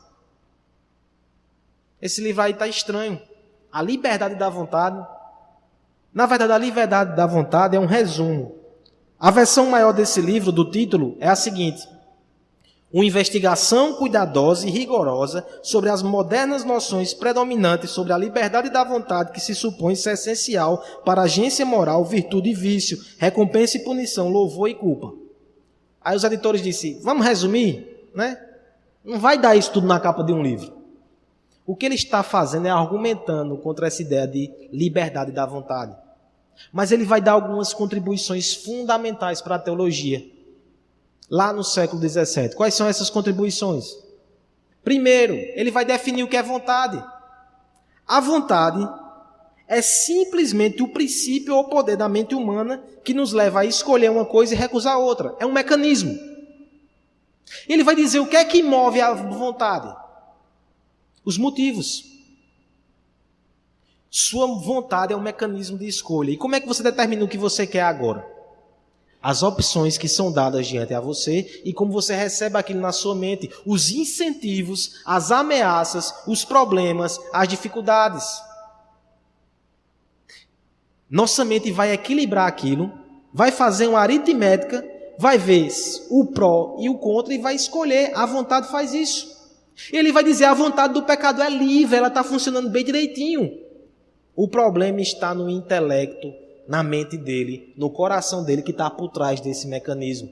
esse livro aí está estranho. A liberdade da vontade. Na verdade, a liberdade da vontade é um resumo. A versão maior desse livro, do título, é a seguinte: uma investigação cuidadosa e rigorosa sobre as modernas noções predominantes sobre a liberdade da vontade que se supõe ser essencial para a agência moral, virtude e vício, recompensa e punição, louvor e culpa. Aí os editores disseram: vamos resumir, né? Não vai dar isso tudo na capa de um livro. O que ele está fazendo é argumentando contra essa ideia de liberdade da vontade. Mas ele vai dar algumas contribuições fundamentais para a teologia, lá no século XVII. Quais são essas contribuições? Primeiro, ele vai definir o que é vontade. A vontade é simplesmente o princípio ou poder da mente humana que nos leva a escolher uma coisa e recusar outra. É um mecanismo. Ele vai dizer o que é que move a vontade. Os motivos. Sua vontade é um mecanismo de escolha. E como é que você determina o que você quer agora? As opções que são dadas diante a você e como você recebe aquilo na sua mente. Os incentivos, as ameaças, os problemas, as dificuldades. Nossa mente vai equilibrar aquilo, vai fazer uma aritmética, vai ver o pró e o contra e vai escolher. A vontade faz isso. Ele vai dizer: a vontade do pecador é livre, ela está funcionando bem direitinho. O problema está no intelecto, na mente dele, no coração dele, que está por trás desse mecanismo.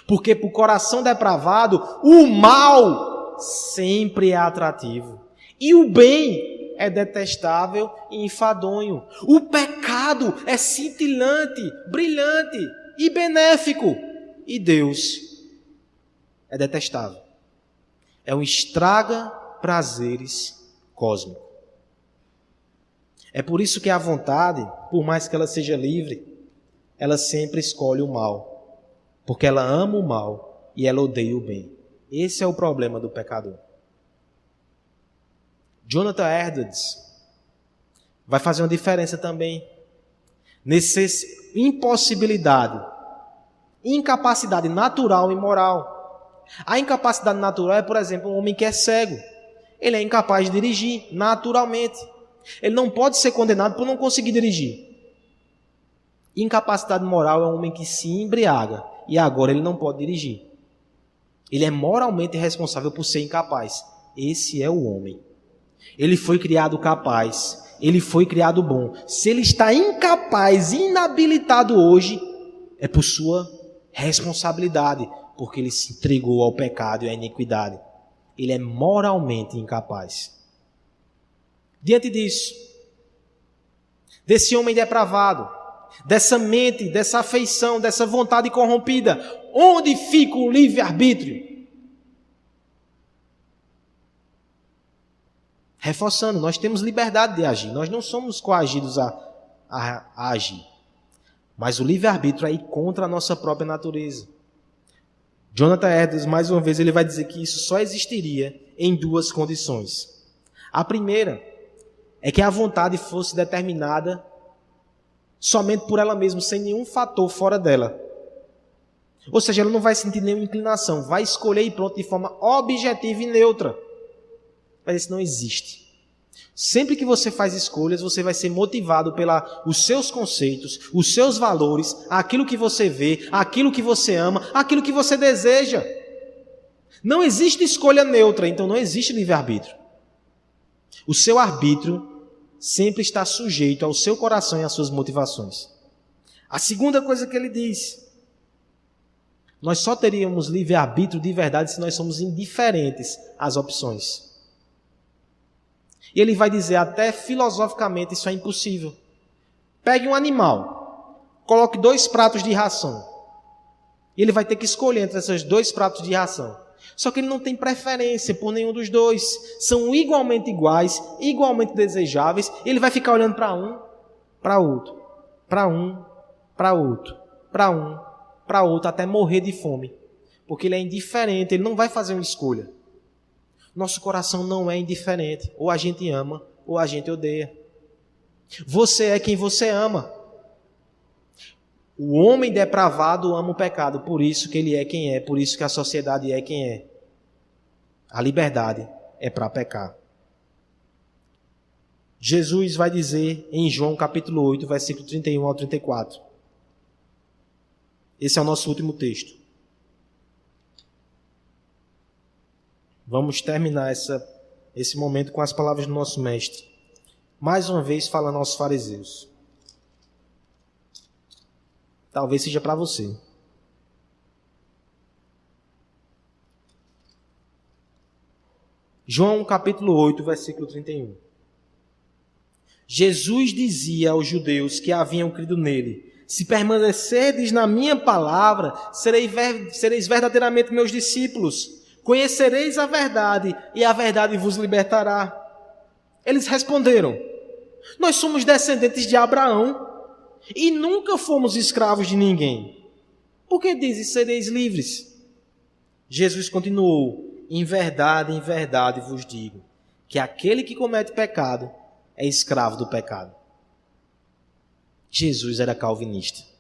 Porque para o coração depravado, o mal sempre é atrativo. E o bem é detestável e enfadonho. O pecado é cintilante, brilhante e benéfico. E Deus é detestável. É um estraga-prazeres cósmico. É por isso que a vontade, por mais que ela seja livre, ela sempre escolhe o mal. Porque ela ama o mal e ela odeia o bem. Esse é o problema do pecador. Jonathan Edwards vai fazer uma diferença também nessa impossibilidade Incapacidade natural e moral. A incapacidade natural é, por exemplo, um homem que é cego. Ele é incapaz de dirigir, naturalmente. Ele não pode ser condenado por não conseguir dirigir. Incapacidade moral é um homem que se embriaga e agora ele não pode dirigir. Ele é moralmente responsável por ser incapaz. Esse é o homem. Ele foi criado capaz, ele foi criado bom. Se ele está incapaz, inabilitado hoje, é por sua responsabilidade, porque ele se entregou ao pecado e à iniquidade. Ele é moralmente incapaz. Diante disso, desse homem depravado, dessa mente, dessa afeição, dessa vontade corrompida, onde fica o livre-arbítrio? Reforçando, nós temos liberdade de agir, nós não somos coagidos a agir. Mas o livre-arbítrio é ir contra a nossa própria natureza. Jonathan Edwards, mais uma vez, ele vai dizer que isso só existiria em duas condições. A primeira é que a vontade fosse determinada somente por ela mesma, sem nenhum fator fora dela. Ou seja, ela não vai sentir nenhuma inclinação, vai escolher e pronto, de forma objetiva e neutra. Mas isso não existe. Sempre que você faz escolhas, você vai ser motivado pelos seus conceitos, os seus valores, aquilo que você vê, aquilo que você ama, aquilo que você deseja. Não existe escolha neutra, então não existe livre-arbítrio. O seu arbítrio sempre está sujeito ao seu coração e às suas motivações. A segunda coisa que ele diz: nós só teríamos livre-arbítrio de verdade se nós somos indiferentes às opções. E ele vai dizer, até filosoficamente, isso é impossível. Pegue um animal, coloque 2 pratos de ração. E ele vai ter que escolher entre esses 2 pratos de ração. Só que ele não tem preferência por nenhum dos dois. São igualmente iguais, igualmente desejáveis. Ele vai ficar olhando para um, para outro, para um, para outro, para um, para outro, até morrer de fome. Porque ele é indiferente, ele não vai fazer uma escolha. Nosso coração não é indiferente. Ou a gente ama, ou a gente odeia. Você é quem você ama. O homem depravado ama o pecado, por isso que ele é quem é, por isso que a sociedade é quem é. A liberdade é para pecar. Jesus vai dizer em João capítulo 8, versículo 31 ao 34. Esse é o nosso último texto. Vamos terminar esse momento com as palavras do nosso mestre. Mais uma vez falando aos fariseus. Talvez seja para você. João capítulo 8, versículo 31. Jesus dizia aos judeus que haviam crido nele: se permanecerdes na minha palavra, sereis verdadeiramente meus discípulos. Conhecereis a verdade, e a verdade vos libertará. Eles responderam: nós somos descendentes de Abraão, e nunca fomos escravos de ninguém. Por que dizes sereis livres? Jesus continuou: em verdade vos digo, que aquele que comete pecado é escravo do pecado. Jesus era calvinista.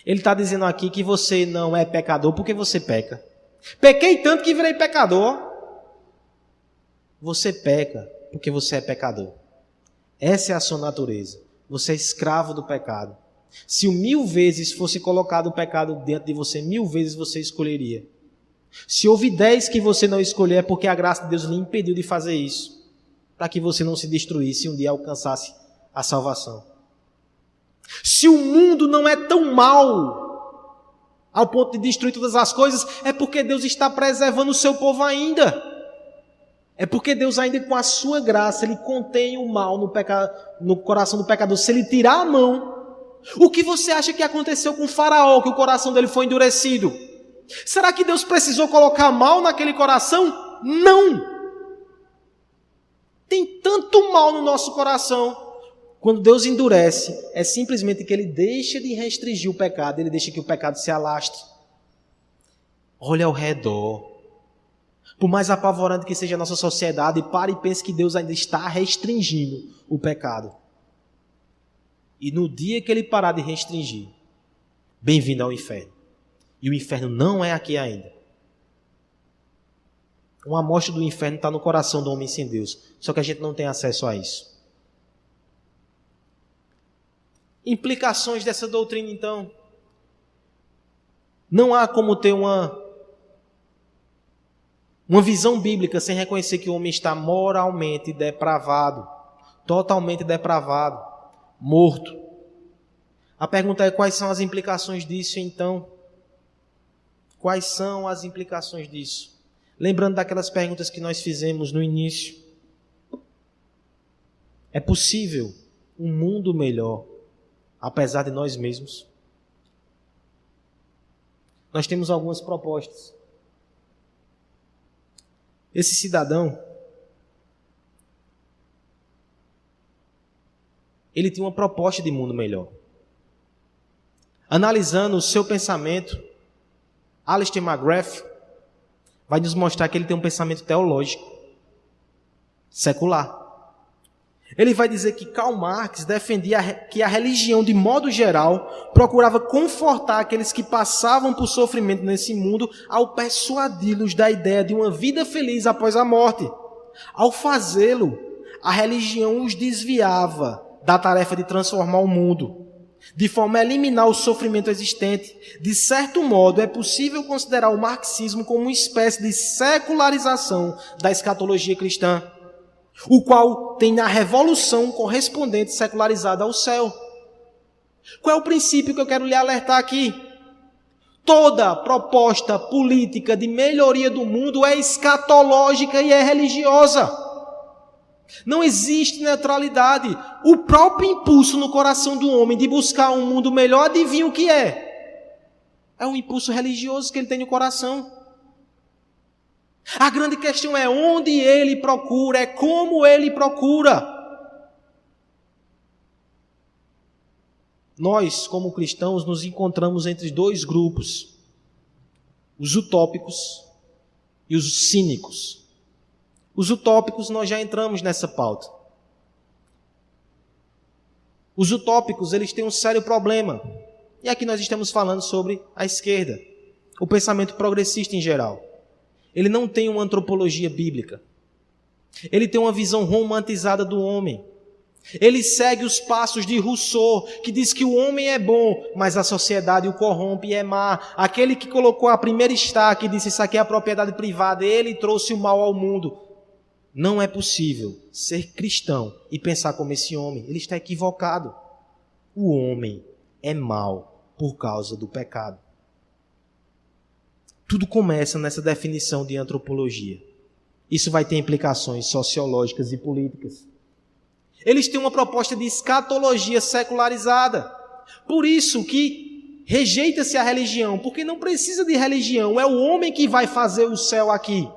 Ele está dizendo aqui que você não é pecador porque você peca. Pequei tanto que virei pecador. Você peca porque você é pecador. Essa é a sua natureza. Você é escravo do pecado. Se 1000 vezes fosse colocado o pecado dentro de você, 1000 vezes você escolheria. Se houve 10 que você não escolher, é porque a graça de Deus lhe impediu de fazer isso, para que você não se destruísse e um dia alcançasse a salvação. Se o mundo não é tão mau ao ponto de destruir todas as coisas, é porque Deus está preservando o seu povo ainda. É porque Deus ainda, com a sua graça, Ele contém o mal no coração do pecador. Se Ele tirar a mão, o que você acha que aconteceu com o faraó, que o coração dele foi endurecido? Será que Deus precisou colocar mal naquele coração? Não! Tem tanto mal no nosso coração. Quando Deus endurece, é simplesmente que Ele deixa de restringir o pecado, Ele deixa que o pecado se alastre. Olha ao redor. Por mais apavorante que seja a nossa sociedade, pare e pense que Deus ainda está restringindo o pecado. E no dia que Ele parar de restringir, bem-vindo ao inferno. E o inferno não é aqui ainda. Uma amostra do inferno está no coração do homem sem Deus. Só que a gente não tem acesso a isso. Implicações dessa doutrina, então. Não há como ter uma visão bíblica sem reconhecer que o homem está moralmente depravado. Totalmente depravado. Morto. A pergunta é: quais são as implicações disso, então? Quais são as implicações disso? Lembrando daquelas perguntas que nós fizemos no início. É possível um mundo melhor, apesar de nós mesmos? Nós temos algumas propostas. Esse cidadão, ele tinha uma proposta de mundo melhor. Analisando o seu pensamento, Alistair McGrath vai nos mostrar que ele tem um pensamento teológico, secular. Ele vai dizer que Karl Marx defendia que a religião, de modo geral, procurava confortar aqueles que passavam por sofrimento nesse mundo ao persuadi-los da ideia de uma vida feliz após a morte. Ao fazê-lo, a religião os desviava da tarefa de transformar o mundo, de forma a eliminar o sofrimento existente. De certo modo, é possível considerar o marxismo como uma espécie de secularização da escatologia cristã, o qual tem na revolução correspondente secularizada ao céu. Qual é o princípio que eu quero lhe alertar aqui? Toda proposta política de melhoria do mundo é escatológica e é religiosa. Não existe neutralidade. O próprio impulso no coração do homem de buscar um mundo melhor, adivinha o que é? É um impulso religioso que ele tem no coração. A grande questão é onde ele procura, é como ele procura. Nós, como cristãos, nos encontramos entre dois grupos: os utópicos e os cínicos. Os utópicos, nós já entramos nessa pauta. Os utópicos, eles têm um sério problema. E aqui nós estamos falando sobre a esquerda, o pensamento progressista em geral. Ele não tem uma antropologia bíblica. Ele tem uma visão romantizada do homem. Ele segue os passos de Rousseau, que diz que o homem é bom, mas a sociedade o corrompe e é má. Aquele que colocou a primeira estaca e disse: isso aqui é a propriedade privada, ele trouxe o mal ao mundo. Não é possível ser cristão e pensar como esse homem. Ele está equivocado. O homem é mau por causa do pecado. Tudo começa nessa definição de antropologia. Isso vai ter implicações sociológicas e políticas. Eles têm uma proposta de escatologia secularizada. Por isso que rejeita-se a religião, porque não precisa de religião, é o homem que vai fazer o céu aqui.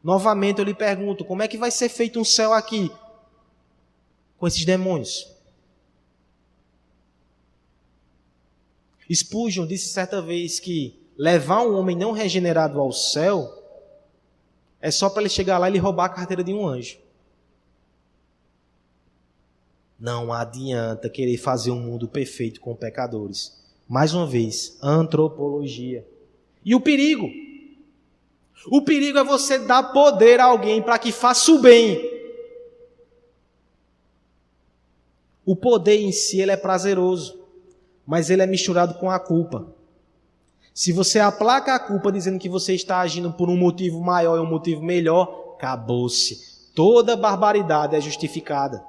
Novamente eu lhe pergunto, como é que vai ser feito um céu aqui com esses demônios? Spurgeon disse certa vez que levar um homem não regenerado ao céu é só para ele chegar lá e ele roubar a carteira de um anjo. Não adianta querer fazer um mundo perfeito com pecadores. Mais uma vez, antropologia. E o perigo? O perigo é você dar poder a alguém para que faça o bem. O poder em si ele é prazeroso, mas ele é misturado com a culpa. Se você aplaca a culpa dizendo que você está agindo por um motivo maior e um motivo melhor, acabou-se. Toda barbaridade é justificada.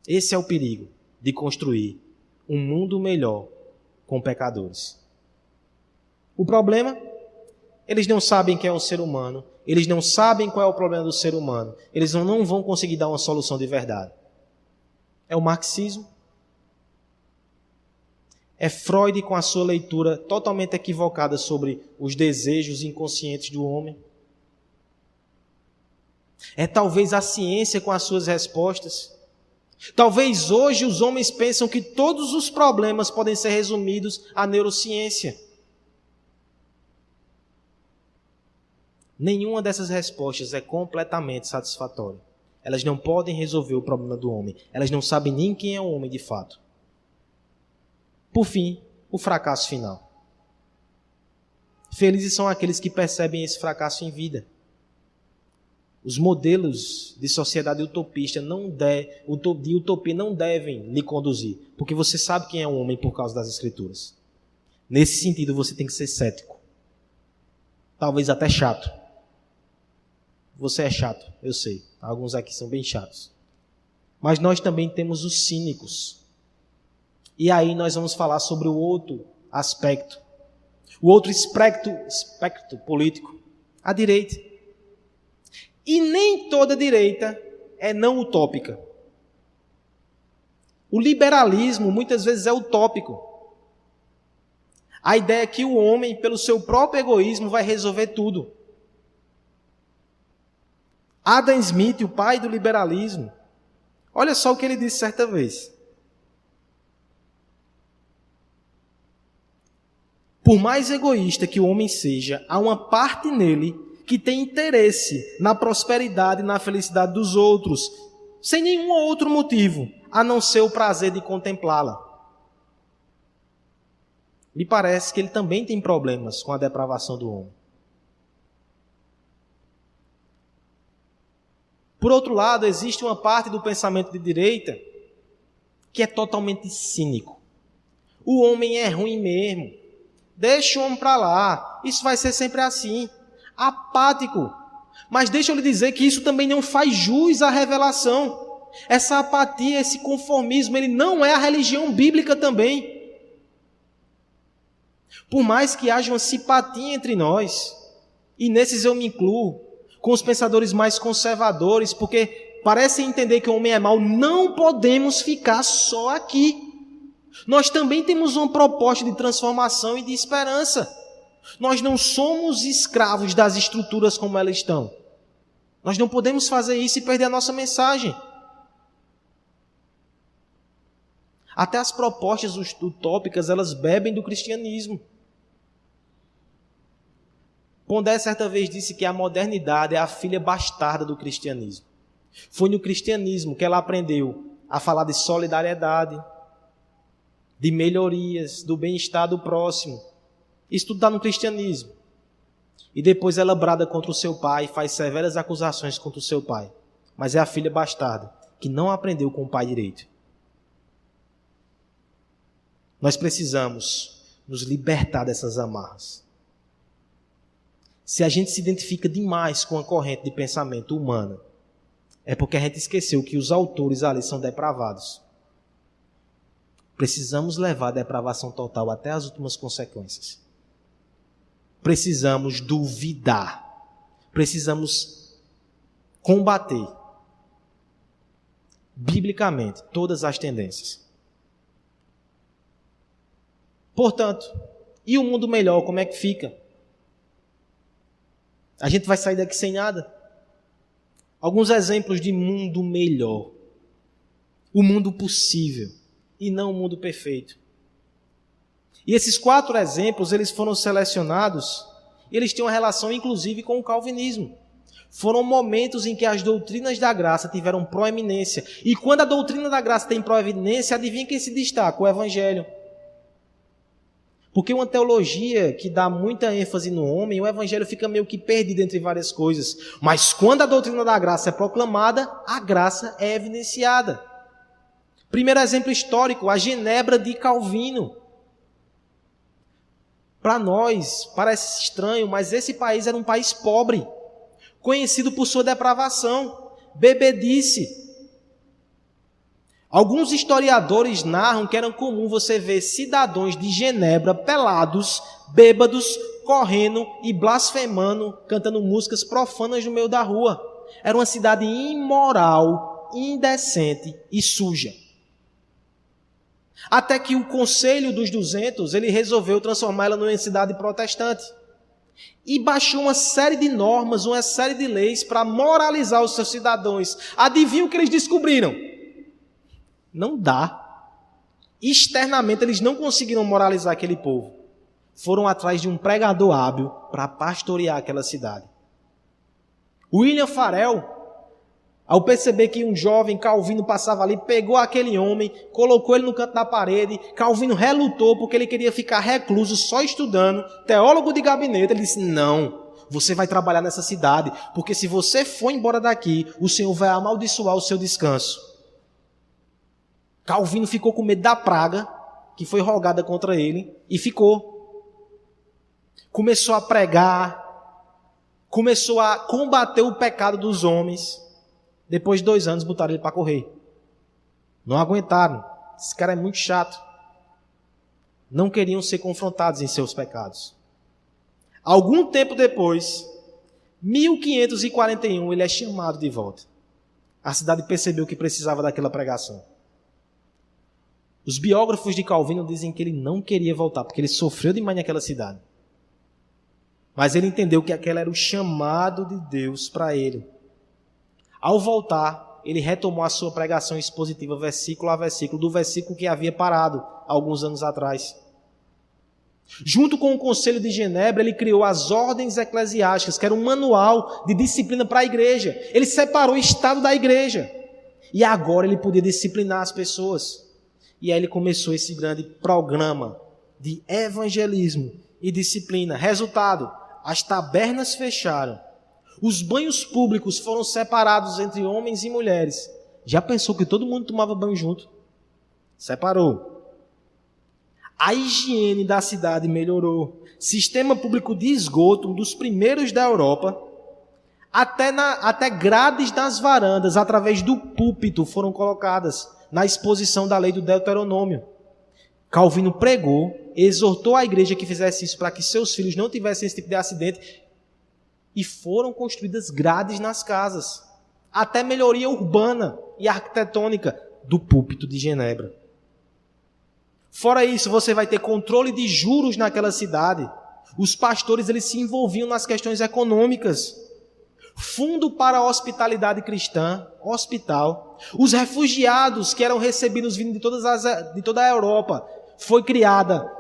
Esse é o perigo de construir um mundo melhor com pecadores. O problema? Eles não sabem quem é o ser humano. Eles não sabem qual é o problema do ser humano. Eles não vão conseguir dar uma solução de verdade. É o marxismo. É Freud com a sua leitura totalmente equivocada sobre os desejos inconscientes do homem. É talvez a ciência com as suas respostas. Talvez hoje os homens pensam que todos os problemas podem ser resumidos à neurociência. Nenhuma dessas respostas é completamente satisfatória. Elas não podem resolver o problema do homem. Elas não sabem nem quem é o homem de fato. Por fim, o fracasso final. Felizes são aqueles que percebem esse fracasso em vida. Os modelos de sociedade utopista de utopia não devem lhe conduzir, porque você sabe quem é um homem por causa das Escrituras. Nesse sentido, você tem que ser cético. Talvez até chato. Você é chato, eu sei. Alguns aqui são bem chatos. Mas nós também temos os cínicos. E aí nós vamos falar sobre o outro aspecto. O outro espectro político. A direita. E nem toda direita é não utópica. O liberalismo muitas vezes é utópico. A ideia é que o homem, pelo seu próprio egoísmo, vai resolver tudo. Adam Smith, o pai do liberalismo, olha só o que ele disse certa vez. Por mais egoísta que o homem seja, há uma parte nele que tem interesse na prosperidade e na felicidade dos outros, sem nenhum outro motivo, a não ser o prazer de contemplá-la. Me parece que ele também tem problemas com a depravação do homem. Por outro lado, existe uma parte do pensamento de direita que é totalmente cínico. O homem é ruim mesmo. Deixa o homem para lá. Isso vai ser sempre assim. Apático. Mas deixa eu lhe dizer que isso também não faz jus à revelação. Essa apatia, esse conformismo, ele não é a religião bíblica também. Por mais que haja uma simpatia entre nós, e nesses eu me incluo, com os pensadores mais conservadores, porque parecem entender que o homem é mau, não podemos ficar só aqui. Nós também temos uma proposta de transformação e de esperança. Nós não somos escravos das estruturas como elas estão. Nós não podemos fazer isso e perder a nossa mensagem. Até as propostas utópicas, elas bebem do cristianismo. Pondé certa vez disse que a modernidade é a filha bastarda do cristianismo. Foi no cristianismo que ela aprendeu a falar de solidariedade, de melhorias, do bem-estar do próximo. Isso tudo está no cristianismo. E depois ela brada contra o seu pai, faz severas acusações contra o seu pai. Mas é a filha bastarda, que não aprendeu com o pai direito. Nós precisamos nos libertar dessas amarras. Se a gente se identifica demais com a corrente de pensamento humana, é porque a gente esqueceu que os autores ali são depravados. Precisamos levar a depravação total até as últimas consequências. Precisamos duvidar. Precisamos combater, biblicamente, todas as tendências. Portanto, e o mundo melhor, como é que fica? A gente vai sair daqui sem nada? Alguns exemplos de mundo melhor. O mundo possível e não o mundo perfeito. E esses 4 exemplos, eles foram selecionados e eles têm uma relação inclusive com o calvinismo. Foram momentos em que as doutrinas da graça tiveram proeminência. E quando a doutrina da graça tem proeminência, adivinha quem se destaca? O Evangelho. Porque uma teologia que dá muita ênfase no homem, o evangelho fica meio que perdido entre várias coisas. Mas quando a doutrina da graça é proclamada, a graça é evidenciada. Primeiro exemplo histórico, a Genebra de Calvino. Para nós, parece estranho, mas esse país era um país pobre, conhecido por sua depravação, bebedice. Alguns historiadores narram que era comum você ver cidadãos de Genebra pelados, bêbados, correndo e blasfemando, cantando músicas profanas no meio da rua. Era uma cidade imoral, indecente e suja. Até que o Conselho dos 200, ele resolveu transformá-la numa cidade protestante. E baixou uma série de normas, uma série de leis para moralizar os seus cidadãos. Adivinha o que eles descobriram? Não dá. Externamente eles não conseguiram moralizar aquele povo. Foram atrás de um pregador hábil para pastorear aquela cidade. William Farel, Ao perceber que um jovem, Calvino, passava ali, pegou aquele homem, colocou ele no canto da parede. Calvino relutou porque ele queria ficar recluso, só estudando, teólogo de gabinete. Ele disse, não, você vai trabalhar nessa cidade, porque se você for embora daqui, o Senhor vai amaldiçoar o seu descanso. Calvino ficou com medo da praga que foi rogada contra ele e ficou. Começou a pregar, começou a combater o pecado dos homens. Depois de 2 anos, botaram ele para correr. Não aguentaram. Esse cara é muito chato. Não queriam ser confrontados em seus pecados. Algum tempo depois, 1541, ele é chamado de volta. A cidade percebeu que precisava daquela pregação. Os biógrafos de Calvino dizem que ele não queria voltar, porque ele sofreu demais naquela cidade. Mas ele entendeu que aquele era o chamado de Deus para ele. Ao voltar, ele retomou a sua pregação expositiva, versículo a versículo, do versículo que havia parado alguns anos atrás. Junto com o Conselho de Genebra, ele criou as ordens eclesiásticas, que era um manual de disciplina para a igreja. Ele separou o estado da igreja. E agora ele podia disciplinar as pessoas. E aí ele começou esse grande programa de evangelismo e disciplina. Resultado, as tabernas fecharam. Os banhos públicos foram separados entre homens e mulheres. Já pensou que todo mundo tomava banho junto? Separou. A higiene da cidade melhorou. Sistema público de esgoto, um dos primeiros da Europa. Até grades das varandas, através do púlpito, foram colocadas na exposição da lei do Deuteronômio. Calvino pregou, exortou a igreja que fizesse isso para que seus filhos não tivessem esse tipo de acidente. E foram construídas grades nas casas. Até melhoria urbana e arquitetônica do púlpito de Genebra. Fora isso, você vai ter controle de juros naquela cidade. Os pastores eles se envolviam nas questões econômicas. Fundo para a hospitalidade cristã, hospital. Os refugiados que eram recebidos vindo de toda a Europa. Foi criada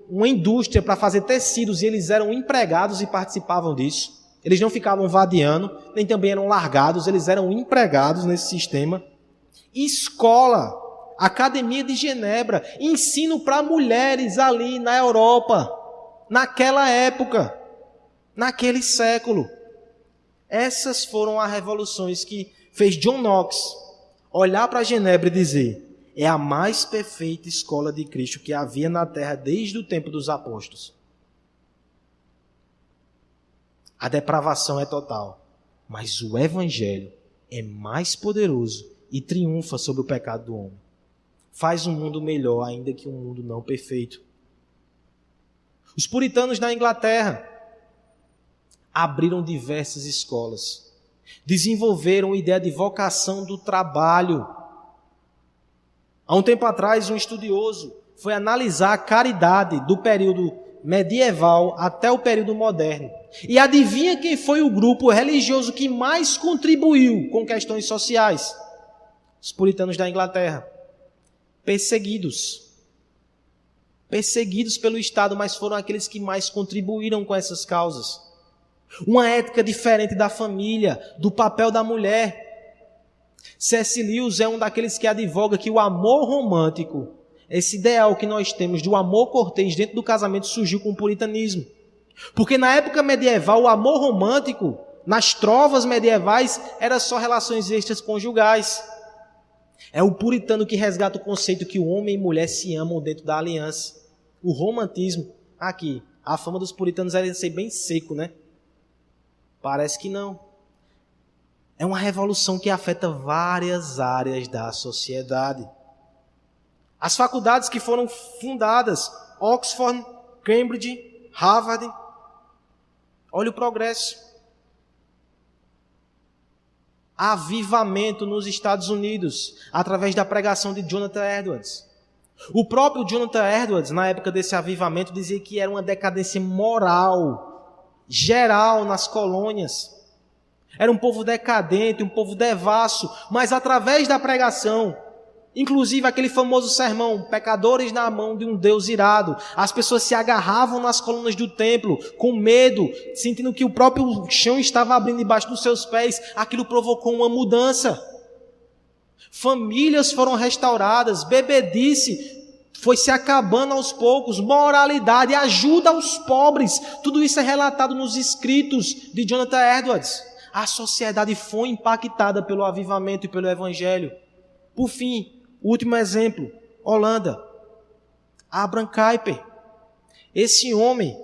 uma indústria para fazer tecidos e eles eram empregados e participavam disso. Eles não ficavam vadiando, nem também eram largados, eles eram empregados nesse sistema. Escola, Academia de Genebra, ensino para mulheres ali na Europa, naquela época, naquele século. Essas foram as revoluções que fez John Knox olhar para Genebra e dizer: é a mais perfeita escola de Cristo que havia na terra desde o tempo dos apóstolos. A depravação é total, mas o evangelho é mais poderoso e triunfa sobre o pecado do homem. Faz um mundo melhor, ainda que um mundo não perfeito. Os puritanos na Inglaterra abriram diversas escolas, desenvolveram a ideia de vocação do trabalho. Há um tempo atrás, um estudioso foi analisar a caridade do período medieval até o período moderno. E adivinha quem foi o grupo religioso que mais contribuiu com questões sociais? Os puritanos da Inglaterra. Perseguidos pelo Estado, mas foram aqueles que mais contribuíram com essas causas. Uma ética diferente da família, do papel da mulher. C.S. Lewis é um daqueles que advoga que o amor romântico, esse ideal que nós temos do amor cortês dentro do casamento, surgiu com o puritanismo. Porque na época medieval, o amor romântico, nas trovas medievais, era só relações extraconjugais. É o puritano que resgata o conceito que o homem e mulher se amam dentro da aliança. O romantismo, aqui, a fama dos puritanos era ser bem seco, né? Parece que não. É uma revolução que afeta várias áreas da sociedade. As faculdades que foram fundadas, Oxford, Cambridge, Harvard, olha o progresso. Avivamento nos Estados Unidos, através da pregação de Jonathan Edwards. O próprio Jonathan Edwards, na época desse avivamento, dizia que era uma decadência moral, geral nas colônias. Era um povo decadente, um povo devasso, mas através da pregação Inclusive aquele famoso sermão, pecadores na mão de um Deus irado. As pessoas se agarravam nas colunas do templo, com medo, sentindo que o próprio chão estava abrindo debaixo dos seus pés. Aquilo provocou uma mudança. Famílias foram restauradas, bebedice foi se acabando aos poucos, moralidade, ajuda aos pobres. Tudo isso é relatado nos escritos de Jonathan Edwards. A sociedade foi impactada pelo avivamento e pelo evangelho. Por fim, o último exemplo, Holanda. Abraham Kuyper. Esse homem,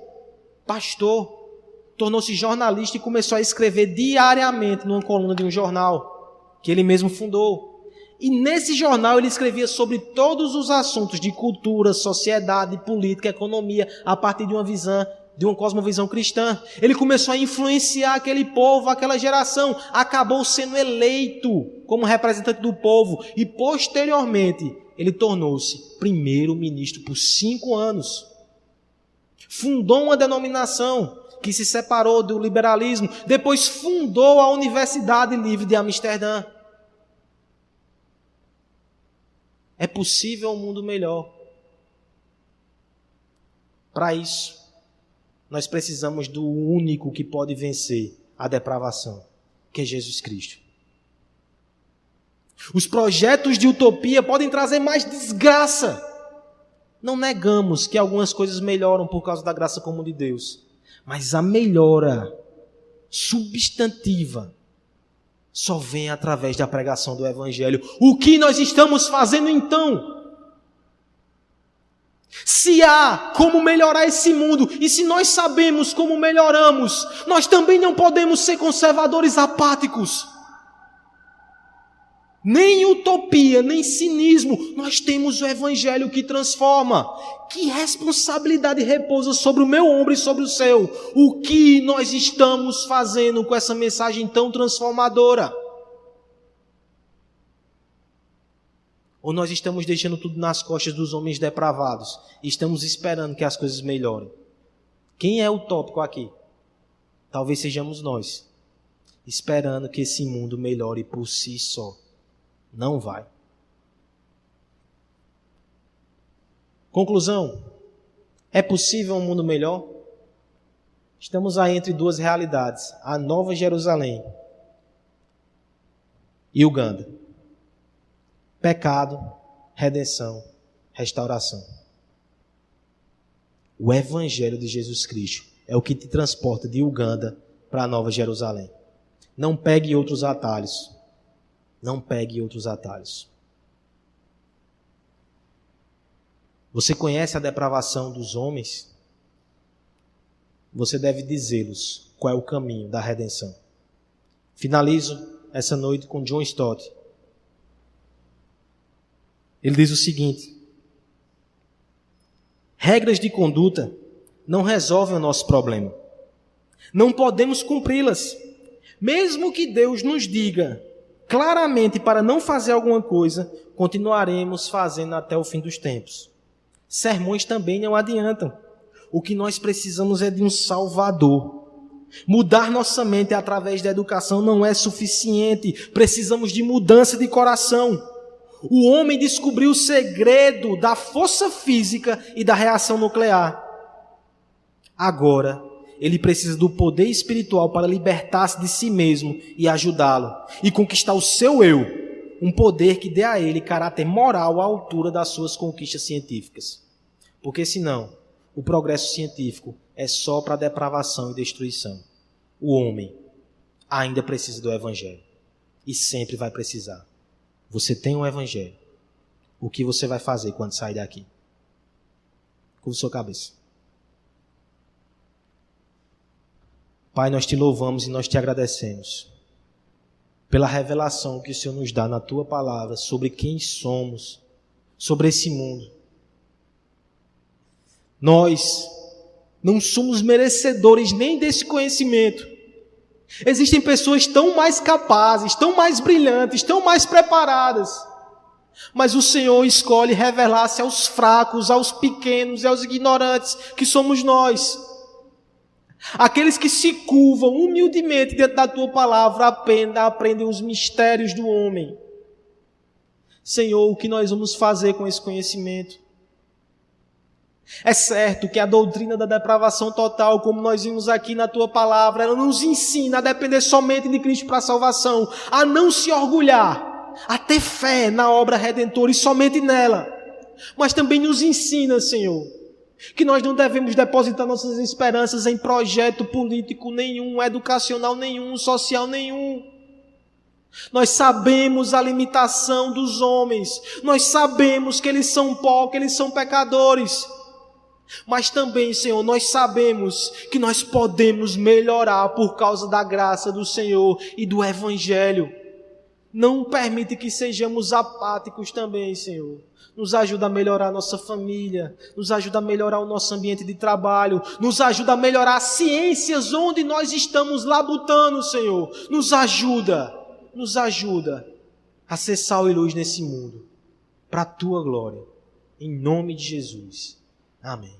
pastor, tornou-se jornalista e começou a escrever diariamente numa coluna de um jornal que ele mesmo fundou. E nesse jornal ele escrevia sobre todos os assuntos de cultura, sociedade, política, economia, a partir de uma cosmovisão cristã. Ele começou a influenciar aquele povo, aquela geração. Acabou sendo eleito como representante do povo. E posteriormente ele tornou-se primeiro-ministro por 5 anos. Fundou uma denominação que se separou do liberalismo. Depois fundou a Universidade Livre de Amsterdã. É possível um mundo melhor. Para isso, nós precisamos do único que pode vencer a depravação, que é Jesus Cristo. Os projetos de utopia podem trazer mais desgraça. Não negamos que algumas coisas melhoram por causa da graça comum de Deus. Mas a melhora substantiva só vem através da pregação do Evangelho. O que nós estamos fazendo então? Se há como melhorar esse mundo, e se nós sabemos como melhoramos, nós também não podemos ser conservadores apáticos. Nem utopia, nem cinismo. Nós temos o Evangelho que transforma. Que responsabilidade repousa sobre o meu ombro e sobre o seu? O que nós estamos fazendo com essa mensagem tão transformadora? Ou nós estamos deixando tudo nas costas dos homens depravados e estamos esperando que as coisas melhorem? Quem é utópico aqui? Talvez sejamos nós, esperando que esse mundo melhore por si só. Não vai. Conclusão. É possível um mundo melhor? Estamos aí entre duas realidades. A Nova Jerusalém e Uganda. Pecado, redenção, restauração. O Evangelho de Jesus Cristo é o que te transporta de Uganda para a Nova Jerusalém. Não pegue outros atalhos. Não pegue outros atalhos. Você conhece a depravação dos homens? Você deve dizê-los qual é o caminho da redenção. Finalizo essa noite com John Stott. Ele diz o seguinte: regras de conduta não resolvem o nosso problema. Não podemos cumpri-las. Mesmo que Deus nos diga claramente para não fazer alguma coisa, continuaremos fazendo até o fim dos tempos. Sermões também não adiantam. O que nós precisamos é de um Salvador. Mudar nossa mente através da educação não é suficiente. Precisamos de mudança de coração. O homem descobriu o segredo da força física e da reação nuclear. Agora, ele precisa do poder espiritual para libertar-se de si mesmo e ajudá-lo. E conquistar o seu eu. Um poder que dê a ele caráter moral à altura das suas conquistas científicas. Porque senão, o progresso científico é só para depravação e destruição. O homem ainda precisa do Evangelho. E sempre vai precisar. Você tem um Evangelho. O que você vai fazer quando sair daqui? Curva sua cabeça. Pai, nós te louvamos e nós te agradecemos pela revelação que o Senhor nos dá na tua palavra sobre quem somos, sobre esse mundo. Nós não somos merecedores nem desse conhecimento. Existem pessoas tão mais capazes, tão mais brilhantes, tão mais preparadas. Mas o Senhor escolhe revelar-se aos fracos, aos pequenos e aos ignorantes, que somos nós. Aqueles que se curvam humildemente diante da tua palavra aprendem os mistérios do homem. Senhor, o que nós vamos fazer com esse conhecimento? É certo que a doutrina da depravação total, como nós vimos aqui na tua palavra, ela nos ensina a depender somente de Cristo para a salvação, a não se orgulhar, a ter fé na obra redentora e somente nela. Mas também nos ensina, Senhor, que nós não devemos depositar nossas esperanças em projeto político nenhum, educacional nenhum, social nenhum. Nós sabemos a limitação dos homens, nós sabemos que eles são pó, que eles são pecadores. Mas também, Senhor, nós sabemos que nós podemos melhorar por causa da graça do Senhor e do Evangelho. Não permite que sejamos apáticos também, Senhor. Nos ajuda a melhorar a nossa família, nos ajuda a melhorar o nosso ambiente de trabalho, nos ajuda a melhorar as ciências onde nós estamos labutando, Senhor. Nos ajuda a ser sal e luz nesse mundo, para a tua glória. Em nome de Jesus. Amém.